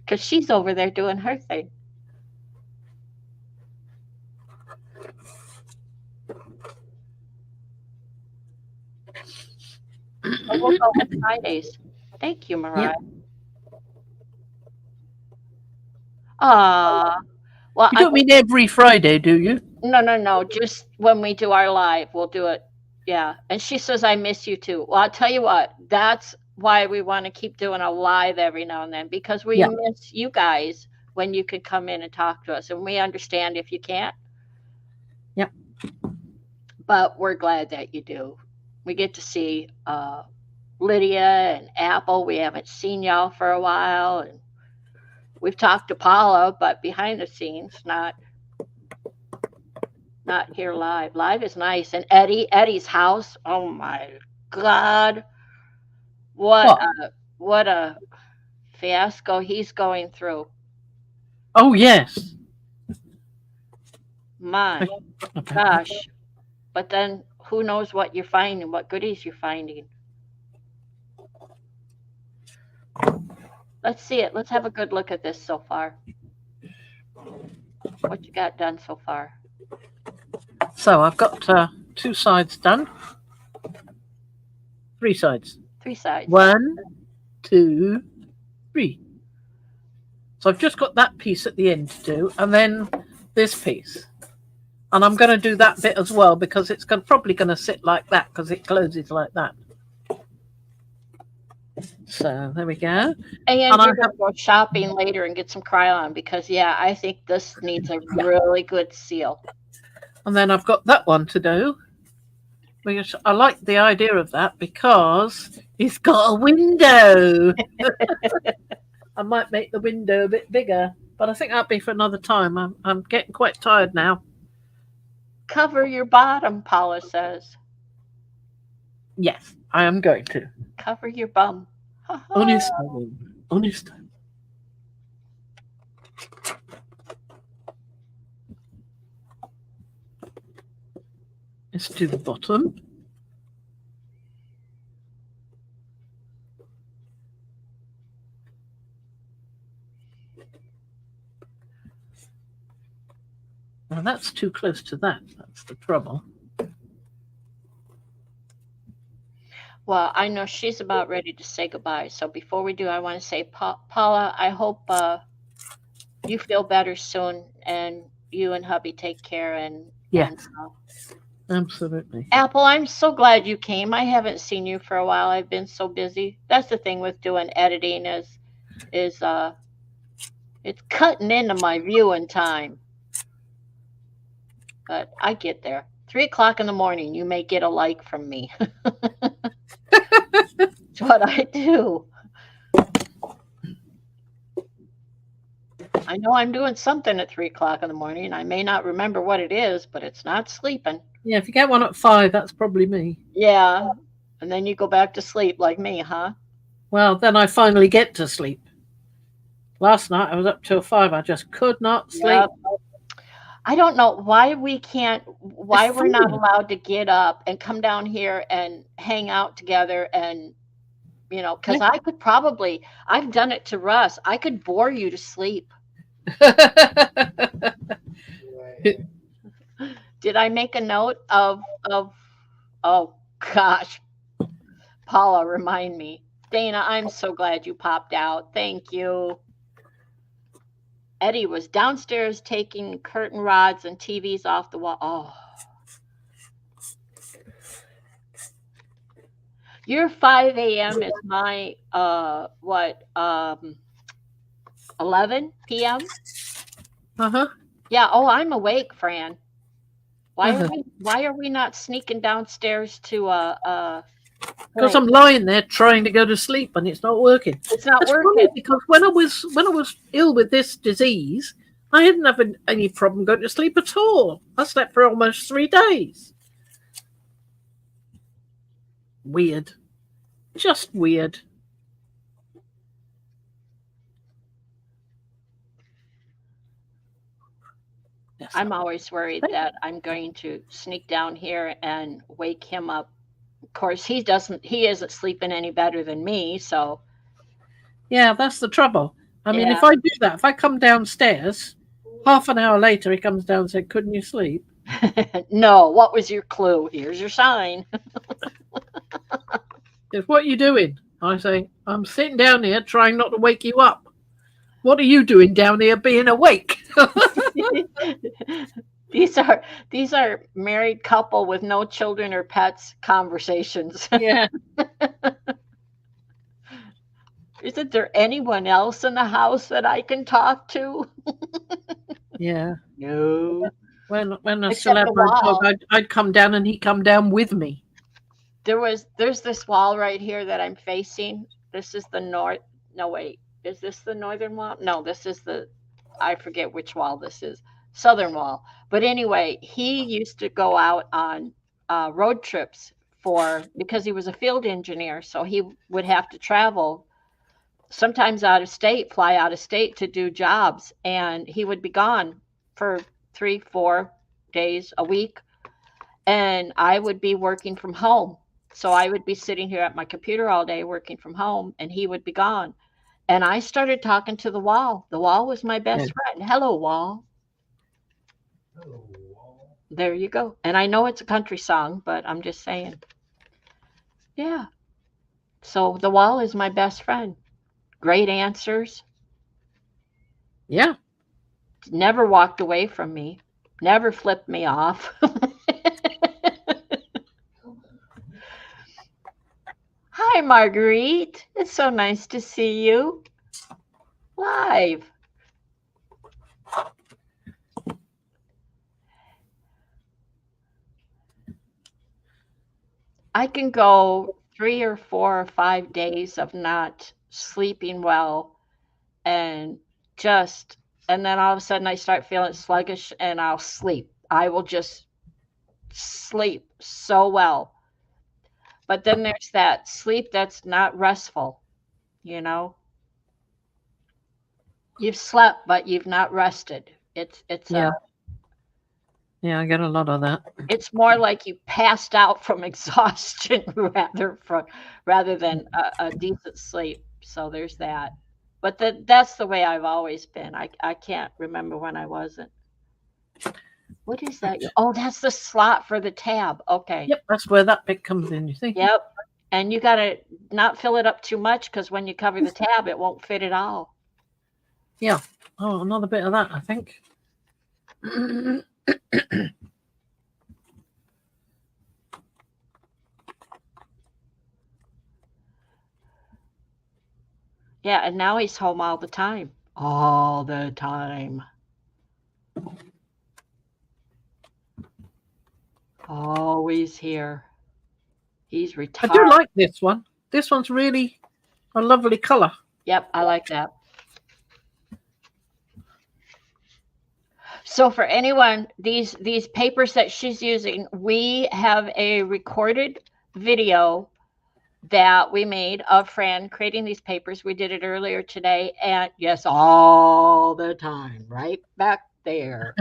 Because she's over there doing her thing. So we'll go on Fridays. Thank you, Mariah. Yep. Well, you don't mean every Friday, do you? No. Just when we do our live, we'll do it. Yeah. And she says, I miss you too. Well, I'll tell you what, that's why we want to keep doing a live every now and then, because we miss you guys when you could come in and talk to us. And we understand if you can't. Yep. But we're glad that you do. We get to see Lydia and Apple. We haven't seen y'all for a while. And we've talked to Paula, but behind the scenes, not here live. Live is nice. And Eddie's house, oh my God. What a fiasco he's going through. Oh, yes. My gosh. But then who knows what you're finding, what goodies you're finding. Let's see it. Let's have a good look at this so far. What you got done so far? So I've got 2 sides done. 3 sides. 3 sides. 1, 2, 3. So I've just got that piece at the end to do, and then this piece. And I'm going to do that bit as well because it's probably going to sit like that because it closes like that. So there we go. And you're going to go shopping later and get some Krylon because, I think this needs a really good seal. And then I've got that one to do. Because I like the idea of that because it's got a window. I might make the window a bit bigger. But I think that'll be for another time. I'm getting quite tired now. Cover your bottom, Paula says. Yes, I am going to. Cover your bum. Honest, I will. Honest. Let's do the bottom. Now that's too close to that. That's the trouble. Well, I know she's about ready to say goodbye. So before we do, I want to say, Paula, I hope you feel better soon, and you and hubby take care. And yes, absolutely. Apple, I'm so glad you came. I haven't seen you for a while. I've been so busy. That's the thing with doing editing is it's cutting into my viewing time. But I get there. 3 o'clock in the morning, you may get a like from me. That's what I do. I know I'm doing something at 3 o'clock in the morning. I may not remember what it is, but it's not sleeping. Yeah, if you get one at 5, that's probably me. Yeah. And then you go back to sleep like me, huh? Well, then I finally get to sleep. Last night I was up till 5. I just could not sleep. Yep. I don't know why we're not allowed to get up and come down here and hang out together. And, because I could probably, I've done it to Russ. I could bore you to sleep. Did I make a note of, oh gosh, Paula, remind me. Dana, I'm so glad you popped out. Thank you. Eddie was downstairs taking curtain rods and TVs off the wall. Oh. Your 5 a.m. is my, 11 p.m.? Uh-huh. Yeah, I'm awake, Fran. Why are we not sneaking downstairs to because I'm lying there trying to go to sleep and it's not working. It's not working because when I was ill with this disease, I didn't have any problem going to sleep at all. I slept for almost 3 days. Weird, just weird. I'm always worried that I'm going to sneak down here and wake him up. Of course, he isn't sleeping any better than me, so. Yeah, that's the trouble. I mean, if I do that, if I come downstairs, half an hour later, he comes down and said, couldn't you sleep? No, what was your clue? Here's your sign. Says, what are you doing? I say, I'm sitting down here trying not to wake you up. What are you doing down here being awake? These are married couple with no children or pets conversations. Yeah. Isn't there anyone else in the house that I can talk to? Yeah. No. When I still had my dog, I'd come down and he'd come down with me. There's this wall right here that I'm facing. This is the north. No, wait. Is this the northern wall? No, this is I forget which wall this is. Southern wall. But anyway, he used to go out on road trips because he was a field engineer. So he would have to travel sometimes out of state, fly out of state to do jobs. And he would be gone for 3-4 days a week. And I would be working from home. So I would be sitting here at my computer all day working from home, and he would be gone. And I started talking to the wall. The wall was my best friend. Hello, wall. Hello, wall. There you go. And I know it's a country song, but I'm just saying. Yeah. So the wall is my best friend. Great answers. Yeah. Never walked away from me. Never flipped me off. Hi, Marguerite. It's so nice to see you live. I can go 3 or 4 or 5 days of not sleeping well and just and then all of a sudden I start feeling sluggish and I'll sleep. I will just sleep so well. But then there's that sleep that's not restful, you know. You've slept, but you've not rested. It's Yeah. Yeah, I get a lot of that. it's more like you passed out from exhaustion rather than a decent sleep. So there's that. But that's the way I've always been. I can't remember when I wasn't. What is that? Oh, that's the slot for the tab. Okay. Yep, that's where that bit comes in, you see. Yep. And you got to not fill it up too much because when you cover the tab, it won't fit at all. Yeah. Oh, another bit of that, I think. Yeah, and now he's home all the time. All the time. Always here. He's I retired. do like this one. This one's really a lovely colour. Yep, I like that. So for anyone, these papers that she's using, we have a recorded video that we made of Fran creating these papers. We did it earlier today, and yes, all the time, right back there.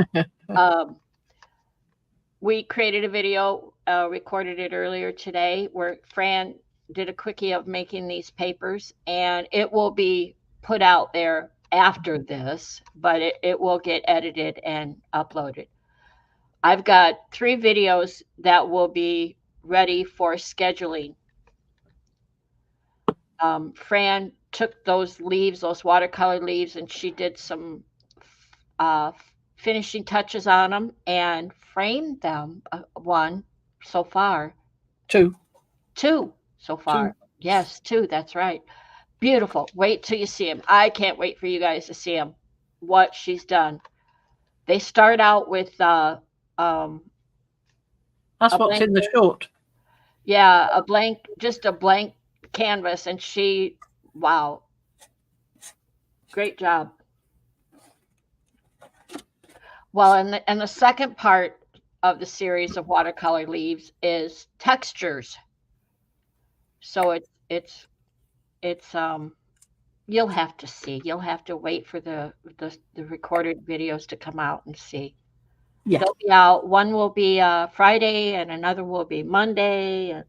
We created a video, recorded it earlier today, where Fran did a quickie of making these papers, and it will be put out there after this, but it will get edited and uploaded. I've got 3 videos that will be ready for scheduling. Fran took those leaves, those watercolor leaves, and she did some finishing touches on them and framed them. 1 so far. 2. 2 so far. 2. Yes, 2. That's right. Beautiful. Wait till you see them. I can't wait for you guys to see them. What she's done. They start out with that's what's in the short. Yeah, just a blank canvas, and wow, great job. Well, and the second part of the series of watercolor leaves is textures. So it's you'll have to see. You'll have to wait for the recorded videos to come out and see. Yeah. They'll be out. One will be Friday, and another will be Monday.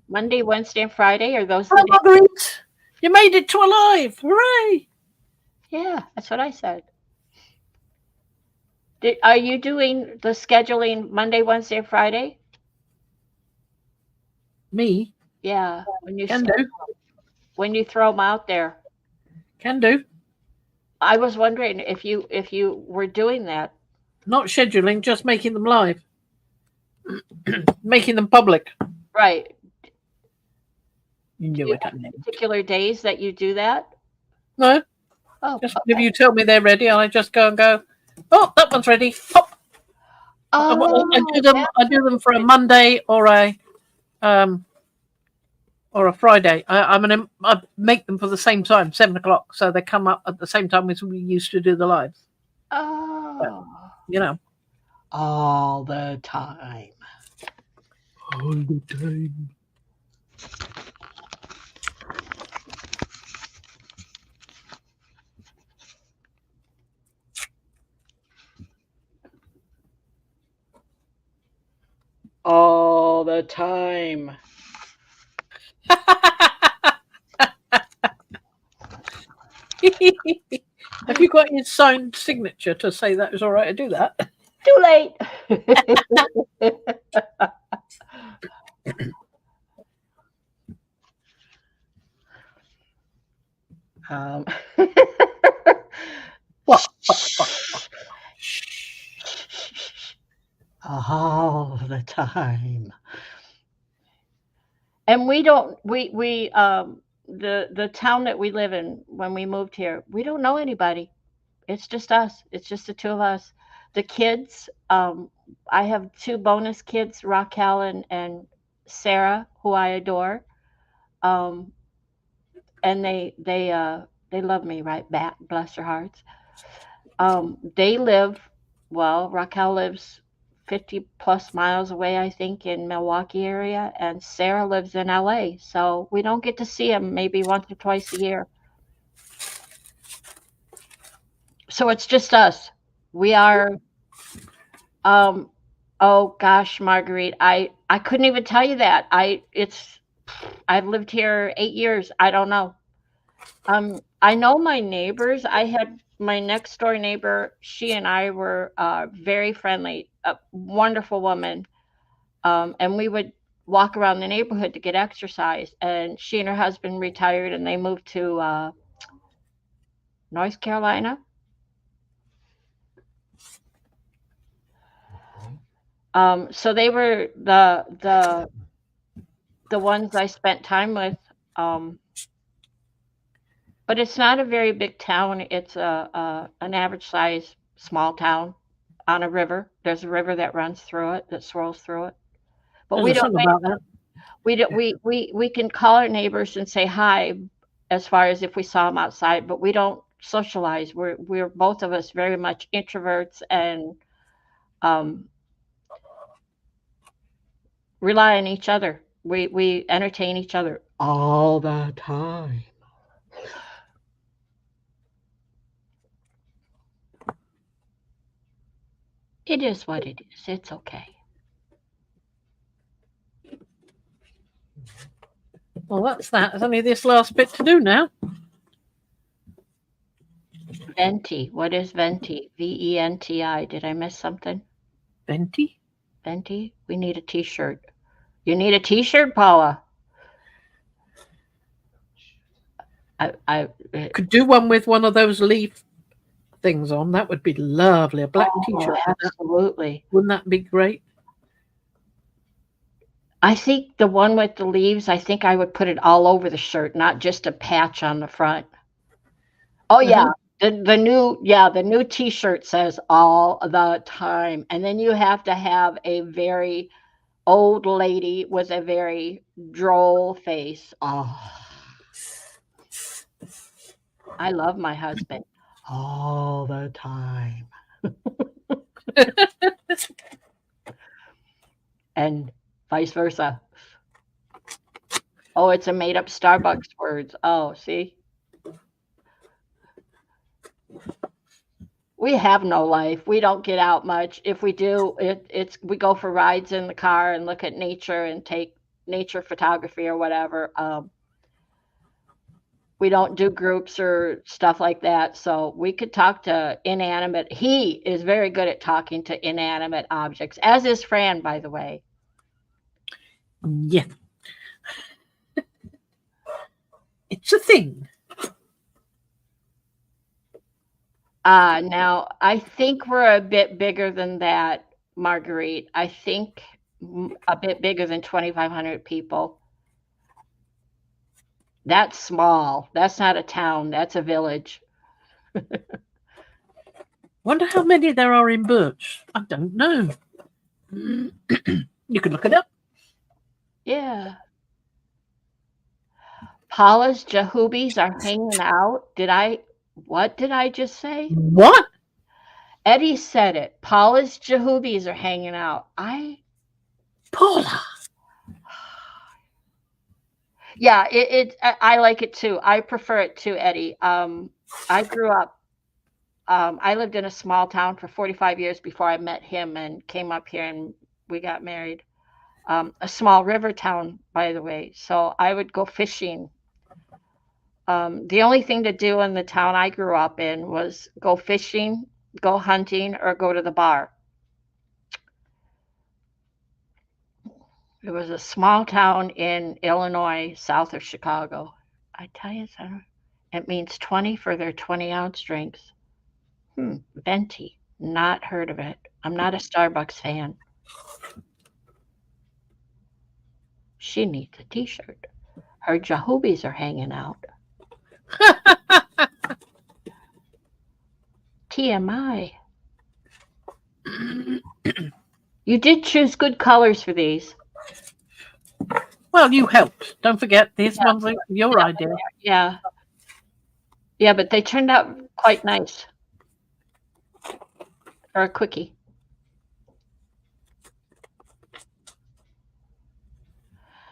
Monday, Wednesday, and Friday are those. Hello, Marguerite! You made it to alive! Hooray! Yeah, that's what I said. Are you doing the scheduling Monday, Wednesday, and Friday? Me? Yeah, when you throw them out there. Can do. I was wondering if you were doing that. Not scheduling, just making them live. Making them public. Right. You knew it. Particular days that you do that? No. Oh, just if you tell me they're ready, I just go and go, oh, that one's ready. Pop. Oh, I do them for a Monday or a Friday. I make them for the same time, 7:00, so they come up at the same time as we used to do the lives. Oh, so, you know, all the time. All the time. All the time. Have you got his signed signature to say that it was all right to do that? Too late. What? All the time. And we don't, the town that we live in, when we moved here, we don't know anybody. It's just us. It's just the 2 of us. The kids, I have 2 bonus kids, Raquel and Sarah, who I adore. And they They love me right back, bless their hearts. They live, well, Raquel lives 50 plus miles away, I think, in Milwaukee area, and Sarah lives in LA. So we don't get to see them maybe once or twice a year. So it's just us. We are, oh gosh, Marguerite, I couldn't even tell you that. I've lived here 8 years. I don't know. I know my neighbors. I had my next door neighbor. She and I were very friendly, a wonderful woman. And we would walk around the neighborhood to get exercise. And she and her husband retired, and they moved to North Carolina. So they were the ones I spent time with. But it's not a very big town. It's an average size small town on a river. There's a river that runs through it, that swirls through it. But There's a song about that. we can call our neighbors and say hi, as far as if we saw them outside, but we don't socialize. We're both of us very much introverts and rely on each other. We entertain each other all the time. It is what it is. It's okay. Well, that's that. There's only this last bit to do now. Venti. What is Venti? VENTI. Did I miss something? Venti? Venti? We need a t-shirt. You need a t-shirt, Paula? I could do one with one of those leaf things on. That would be lovely. A black t-shirt. Absolutely. Wouldn't that be great? I think the one with the leaves, I think I would put it all over the shirt, not just a patch on the front. Oh yeah. The new t-shirt says all the time. And then you have to have a very old lady with a very droll face. Oh, I love my husband all the time. And vice versa. Oh, it's a made up Starbucks words. Oh, see? We have no life. We don't get out much. If we do, we go for rides in the car and look at nature and take nature photography or whatever. We don't do groups or stuff like that. So we could talk to inanimate. He is very good at talking to inanimate objects, as is Fran, by the way. Yeah. It's a thing. Now, I think we're a bit bigger than that, Marguerite. I think a bit bigger than 2,500 people. That's small. That's not a town. That's a village. Wonder how many there are in Birch. I don't know. You can look it up. Yeah. Paula's Jahubis are hanging out. What did I just say? What? Eddie said it. Paula's Jahubis are hanging out. Paula. Yeah, I like it too. I prefer it too, Eddie. I grew up, I lived in a small town for 45 years before I met him and came up here and we got married. A small river town, by the way. So I would go fishing. The only thing to do in the town I grew up in was go fishing, go hunting, or go to the bar. It was a small town in Illinois, south of Chicago. I tell you something, it means 20 for their 20-ounce drinks. Venti, not heard of it. I'm not a Starbucks fan. She needs a t-shirt. Her Jahubis are hanging out. TMI. You did choose good colors for these. Well, you helped. Don't forget, these ones are your idea. Yeah. Yeah, but they turned out quite nice for a quickie.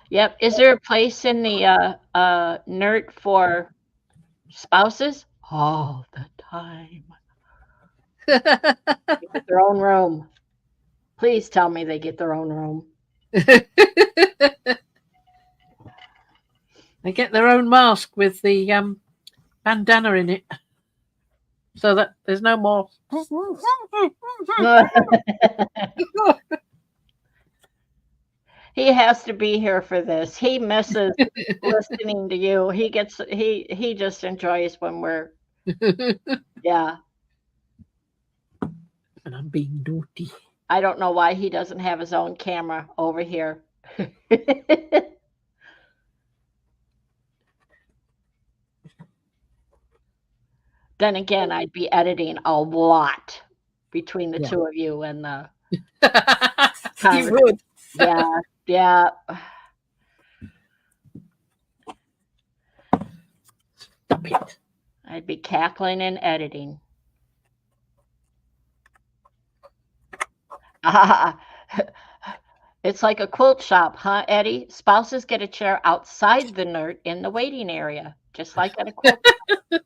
Yep. Is there a place in the NERT for spouses? All the time. They get their own room. Please tell me they get their own room. They get their own mask with the bandana in it, so that there's no more. He has to be here for this. He misses listening to you. He just enjoys when we're yeah. And I'm being naughty. I don't know why he doesn't have his own camera over here. Then again, I'd be editing a lot between the two of you and the You would. yeah. Stop it. I'd be cackling and editing. It's like a quilt shop, huh, Eddie? Spouses get a chair outside the NERT in the waiting area, just like at a quilt shop.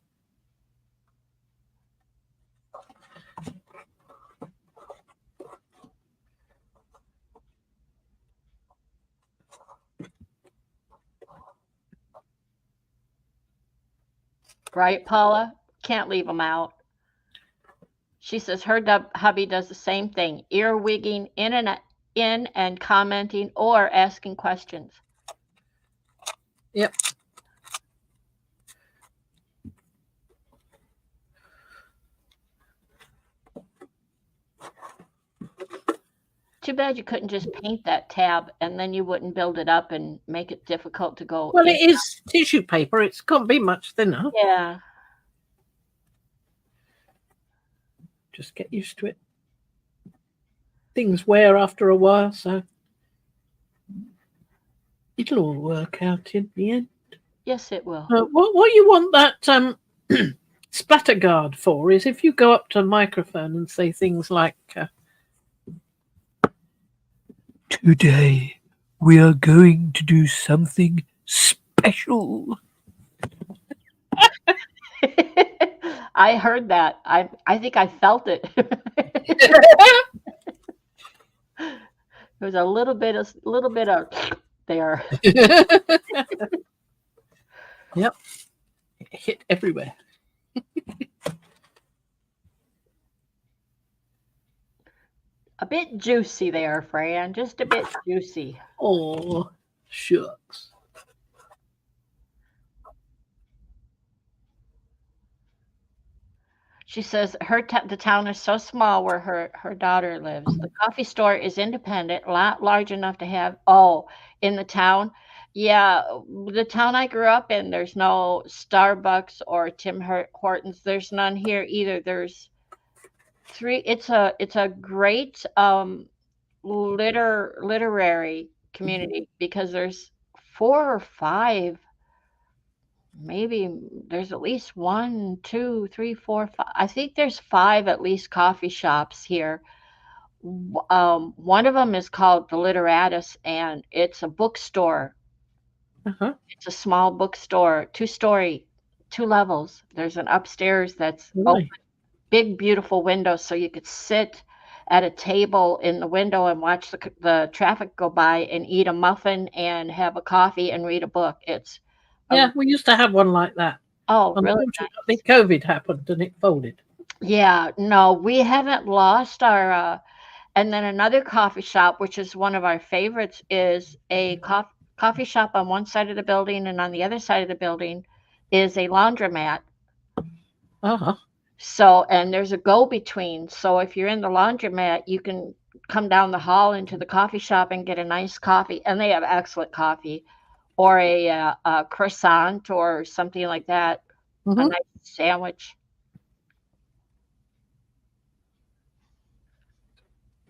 Right, Paula? Can't leave them out. She says her hubby does the same thing, earwigging in and commenting or asking questions. Yep. Too bad you couldn't just paint that tab and then you wouldn't build it up and make it difficult to go. Well, it is tissue paper. It can't be much thinner. Yeah. Just get used to it. Things wear after a while, so it'll all work out in the end. Yes, it will. What you want that splatter guard for is if you go up to a microphone and say things like, today we are going to do something special. I heard that. I think I felt it. There was a little bit of there. Yep. It hit everywhere. A bit juicy there, Fran. Just a bit juicy. Oh, shucks. She says the town is so small where her daughter lives. The coffee store is independent, not large enough to have. Oh, in the town, yeah, the town I grew up in, there's no Starbucks or Tim Hortons. There's none here either. There's three. It's a great literary community because there's 4 or 5. Maybe there's at least 1, 2, 3, 4, 5. I think there's 5 at least coffee shops here. One of them is called the Literatus, and it's a bookstore. It's a small bookstore, 2-story, 2 levels. There's an upstairs that's open, big, beautiful windows, so you could sit at a table in the window and watch the traffic go by and eat a muffin and have a coffee and read a book. It's yeah, we used to have one like that. Oh, really? Nice. COVID happened and it folded. Yeah, no, we haven't lost our. And then another coffee shop, which is one of our favorites, is a coffee shop on one side of the building, and on the other side of the building is a laundromat. So, and there's a go-between. So if you're in the laundromat, you can come down the hall into the coffee shop and get a nice coffee, and they have excellent coffee. Or a croissant or something like that, a nice sandwich.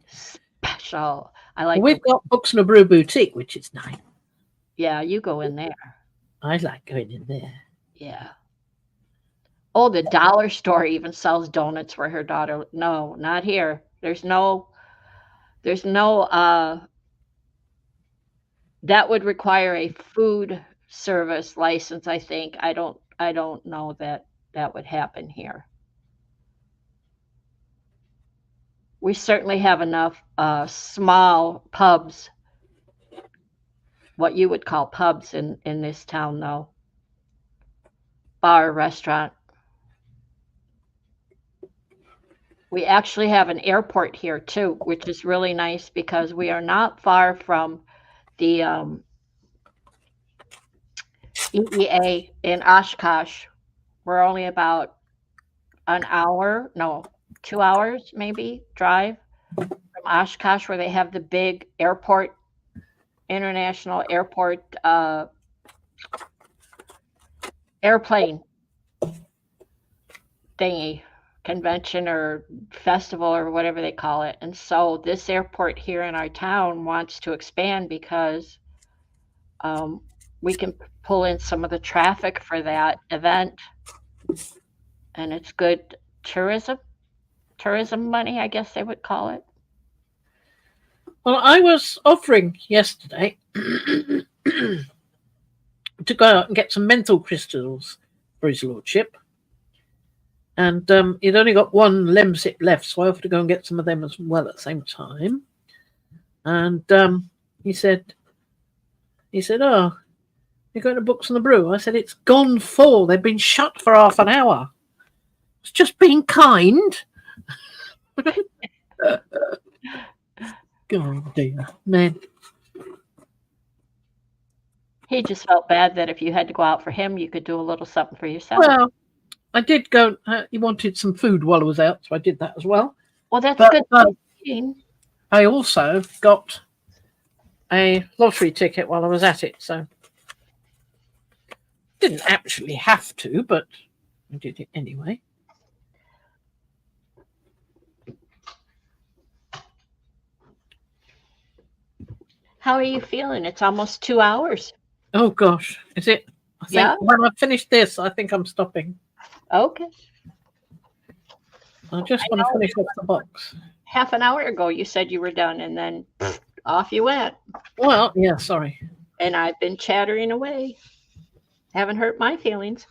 Special. I like. We've got Books and a Brew Boutique, which is nice. Yeah, you go in there. I like going in there. Yeah. Oh, the dollar store even sells donuts for her daughter. No, not here. There's no that would require a food service license, I think. I don't know that that would happen here. We certainly have enough small pubs, what you would call pubs in this town, though. Bar, restaurant. We actually have an airport here too, which is really nice because we are not far from the EEA in Oshkosh. We're only about an hour, no, 2 hours maybe drive from Oshkosh, where they have the big airport, international airport airplane thingy, convention or festival or whatever they call it. And so this airport here in our town wants to expand because we can pull in some of the traffic for that event, and it's good tourism money, I guess they would call it. Well, I was offering yesterday to go out and get some menthol crystals for his lordship. And he'd only got one lemsip left, so I offered to go and get some of them as well at the same time. And he said, "Oh, you're going to Books on the Brew?" I said, "It's gone full. They've been shut for half an hour. It's just being kind." God dear, man. He just felt bad that if you had to go out for him, you could do a little something for yourself. Well, I did go. He wanted some food while I was out, so I did that as well. Well, that's But, good. I also got a lottery ticket while I was at it, so didn't actually have to, but I did it anyway. How are you feeling? It's almost 2 hours. Oh gosh, is it? I think Yeah. when I finish this, I think I'm stopping. Okay. I just want to finish off the box. Half an hour ago, you said you were done, and then off you went. Well, yeah, sorry. And I've been chattering away. Haven't hurt my feelings.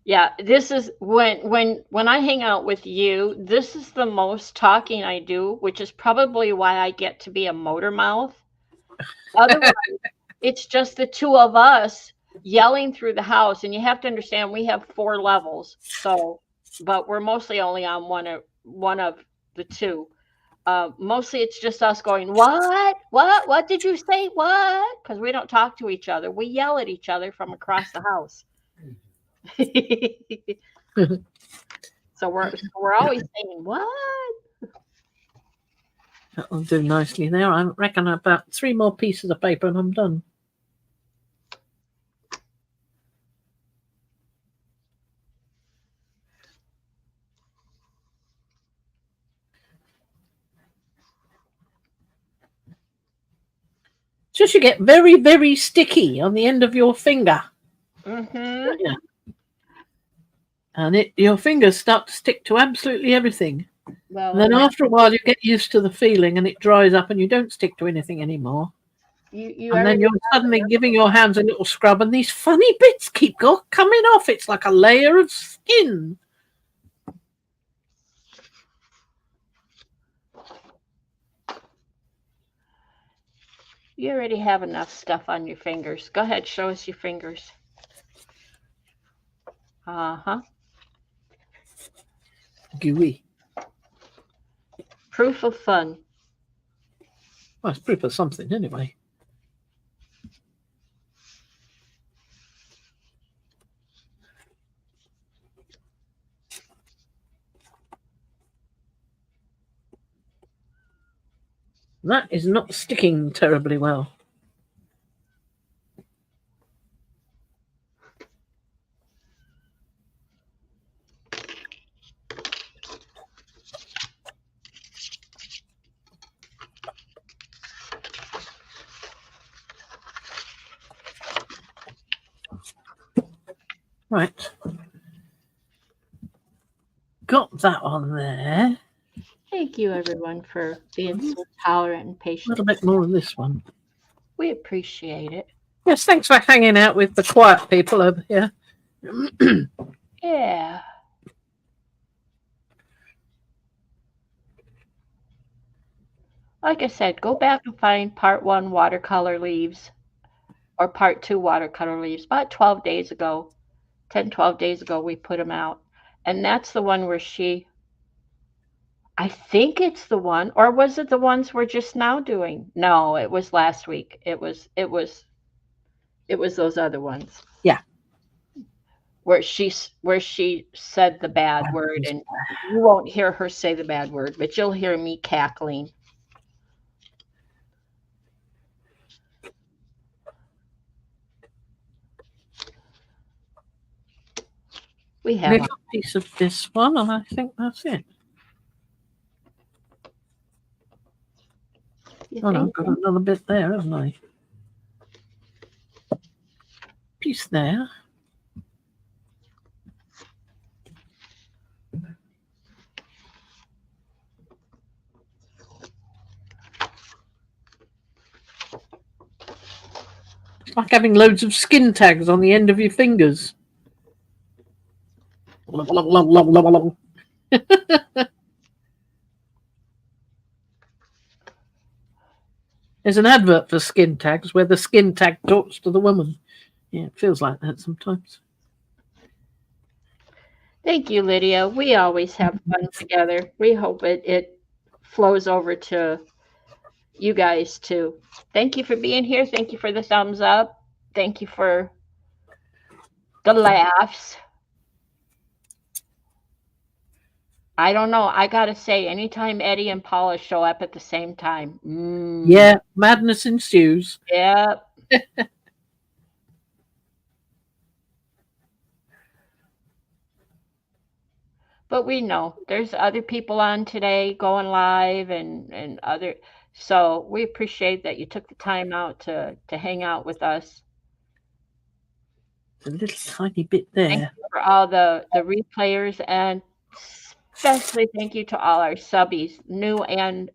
Yeah, this is when I hang out with you, this is the most talking I do, which is probably why I get to be a motor mouth. Otherwise, it's just the two of us yelling through the house, and you have to understand we have 4 levels. So, but we're mostly only on one of the two. Mostly it's just us going, what did you say? What? Because we don't talk to each other. We yell at each other from across the house. So we're always saying, what? That'll do nicely there. I reckon about 3 more pieces of paper and I'm done. Just you get very, very sticky on the end of your finger. Mm-hmm. Yeah. And your fingers start to stick to absolutely everything. Well, And then after a while, you get used to the feeling and it dries up and you don't stick to anything anymore. And then you're suddenly giving your hands a little scrub and these funny bits keep coming off. It's like a layer of skin. You already have enough stuff on your fingers. Go ahead, show us your fingers. Uh-huh. Gooey. Proof of fun. Well, it's proof of something anyway. That is not sticking terribly well. Right. Got that on there. Thank you, everyone, for being so tolerant and A patient. little bit more of this one. We appreciate it. Yes, thanks for hanging out with the quiet people over here. Yeah. Like I said, go back and find part 1 watercolor leaves or part 2 watercolor leaves. About 12 days ago, 10, 12 days ago, we put them out. And that's the one where I think it's the one, or was it the ones we're just now doing? No, it was last week. It was those other ones. Yeah. Where she said the bad word, and you won't hear her say the bad word, but you'll hear me cackling. We have Little piece of this one, and I think that's it. Oh, no, I've got another bit there, haven't I? Piece there. It's like having loads of skin tags on the end of your fingers. There's an advert for skin tags where the skin tag talks to the woman. Yeah, it feels like that sometimes. Thank you, Lydia. We always have fun together. We hope it flows over to you guys too. Thank you for being here. Thank you for the thumbs up. Thank you for the laughs. I don't know. I got to say, anytime Eddie and Paula show up at the same time. Yeah, madness ensues. Yeah. But we know there's other people on today going live and other. So we appreciate that you took the time out to hang out with us. A little tiny bit there. Thank you for all the replayers, and especially thank you to all our subbies, new and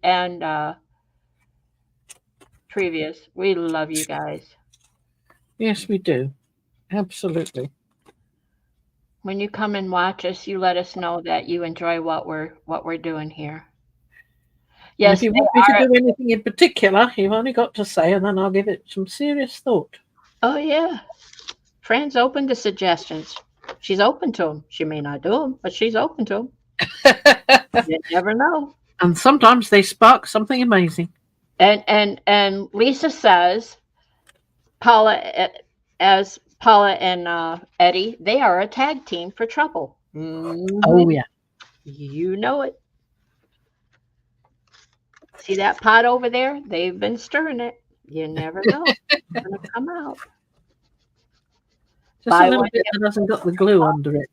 previous. We love you guys. Yes, we do. Absolutely. When you come and watch us, you let us know that you enjoy what we're doing here. Yes. And if you want me to do anything in particular, you've only got to say, and then I'll give it some serious thought. Oh yeah. Fran's open to suggestions. She's open to them. She may not do them, but she's open to them. You never know. And sometimes they spark something amazing. And Lisa says, Paula and Eddie, they are a tag team for trouble. Oh yeah. You know it. See that pot over there? They've been stirring it. You never know. It's gonna come out. Just a little bit that hasn't got the glue under it.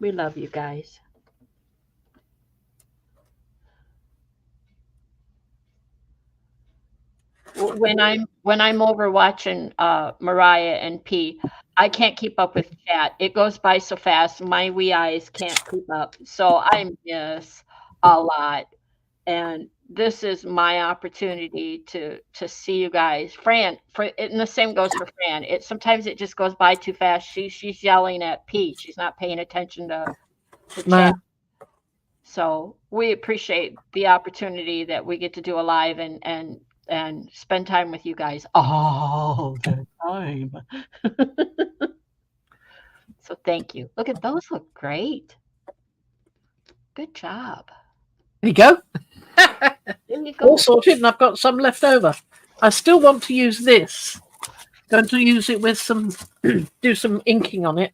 We love you guys. When I'm over watching Mariah and P, I can't keep up with chat. It goes by so fast. My wee eyes can't keep up. So I miss a lot. And this is my opportunity to see you guys. Fran, and the same goes for Fran. Sometimes it just goes by too fast. She's yelling at Pete. She's not paying attention to chat. So we appreciate the opportunity that we get to do a live and spend time with you guys all the time. So thank you. Look at those, look great. Good job. There you go. There you go. All sorted, and I've got some left over. I still want to use this. Going to use it with do some inking on it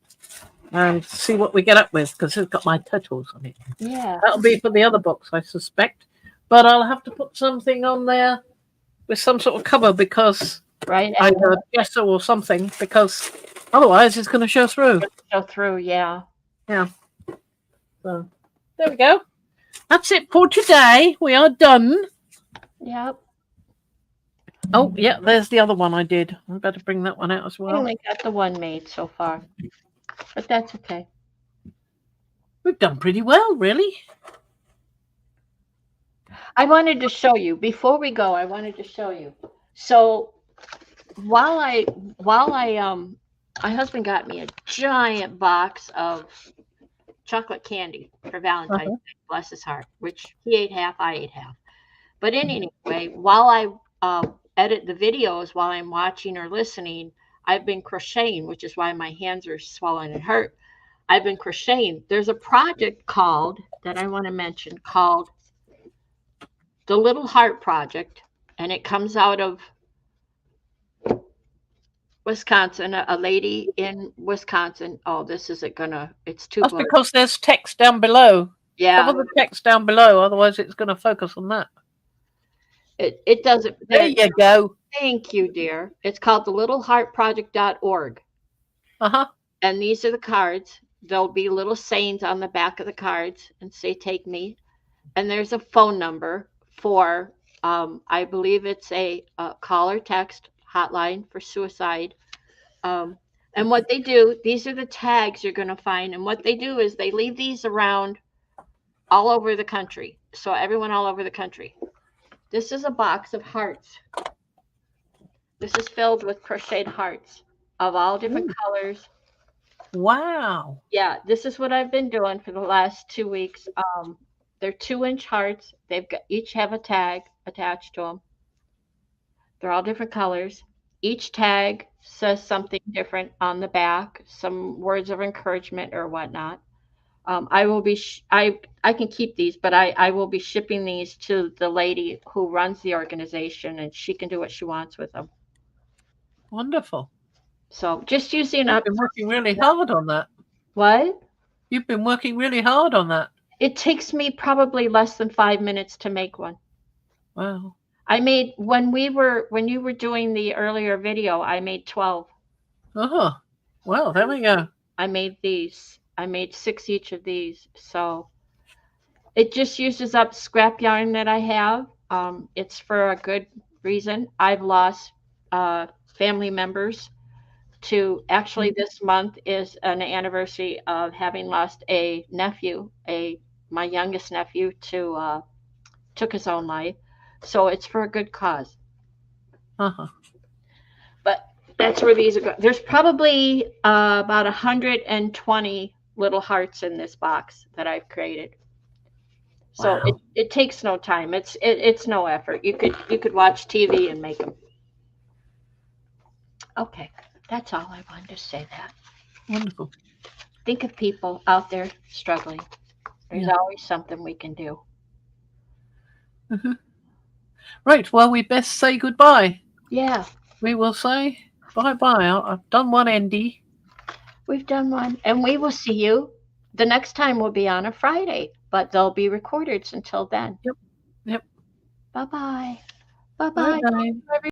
and see what we get up with, because it's got my tattoos on it. Yeah. That'll be for the other box, I suspect. But I'll have to put something on there with some sort of cover, because either gesso or something, because otherwise it's going to show through. Show through, yeah. Yeah. So there we go. That's it for today. We are done. Yep. Oh, yeah, there's the other one I did. I better bring that one out as well. I only got the one made so far. but that's okay. We've done pretty well, really. I wanted to show you before we go. I wanted to show you. So while my husband got me a giant box of chocolate candy for Valentine's Day, bless his heart, which he ate half, I ate half. But anyway, while I edit the videos, while I'm watching or listening, I've been crocheting, which is why my hands are swollen and hurt. I've been crocheting. There's a project that I want to mention called the Little Heart Project, and it comes out of Wisconsin, a lady in Wisconsin. Oh, this isn't gonna, it's too That's blurry. because there's text down below. Yeah, Cover the text down below, otherwise it's going to focus on that. it doesn't. There you go. Thank you, dear. It's called the littleheartproject.org. Uh-huh. And these are the cards. There'll be little sayings on the back of the cards and say, take me. And there's a phone number for, I believe it's a call or text hotline for suicide. And what they do, these are the tags you're going to find. And what they do is they leave these around all over the country. So everyone all over the country. This is a box of hearts. This is filled with crocheted hearts of all different colors. Wow. Yeah, this is what I've been doing for the last 2 weeks. They're 2-inch hearts. Each have a tag attached to them. They're all different colors. Each tag says something different on the back, some words of encouragement or whatnot. I will be, I can keep these, but I will be shipping these to the lady who runs the organization, and she can do what she wants with them. Wonderful. So just using You've up. been working really hard on that. What? You've been working really hard on that. It takes me probably less than 5 minutes to make one. Wow. I made, when you were doing the earlier video, I made 12. Oh, well, there we go. I made these. I made 6 each of these. So it just uses up scrap yarn that I have. It's for a good reason. I've lost family members to, actually this month is an anniversary of having lost a nephew, my youngest nephew took his own life. So it's for a good cause. Uh-huh. But that's where these are going. There's probably about 120 little hearts in this box that I've created. So Wow. it takes no time. It's no effort. You could watch TV and make them. Okay, that's all I wanted to say. That. Wonderful. Think of people out there struggling. There's always something we can do. Mm-hmm. Right, well, we best say goodbye. Yeah. We will say bye-bye. I've done one, Andy. We've done one. And we will see you. The next time will be on a Friday, but they'll be recorded until then. Yep. Bye-bye. Bye-bye. Bye-bye.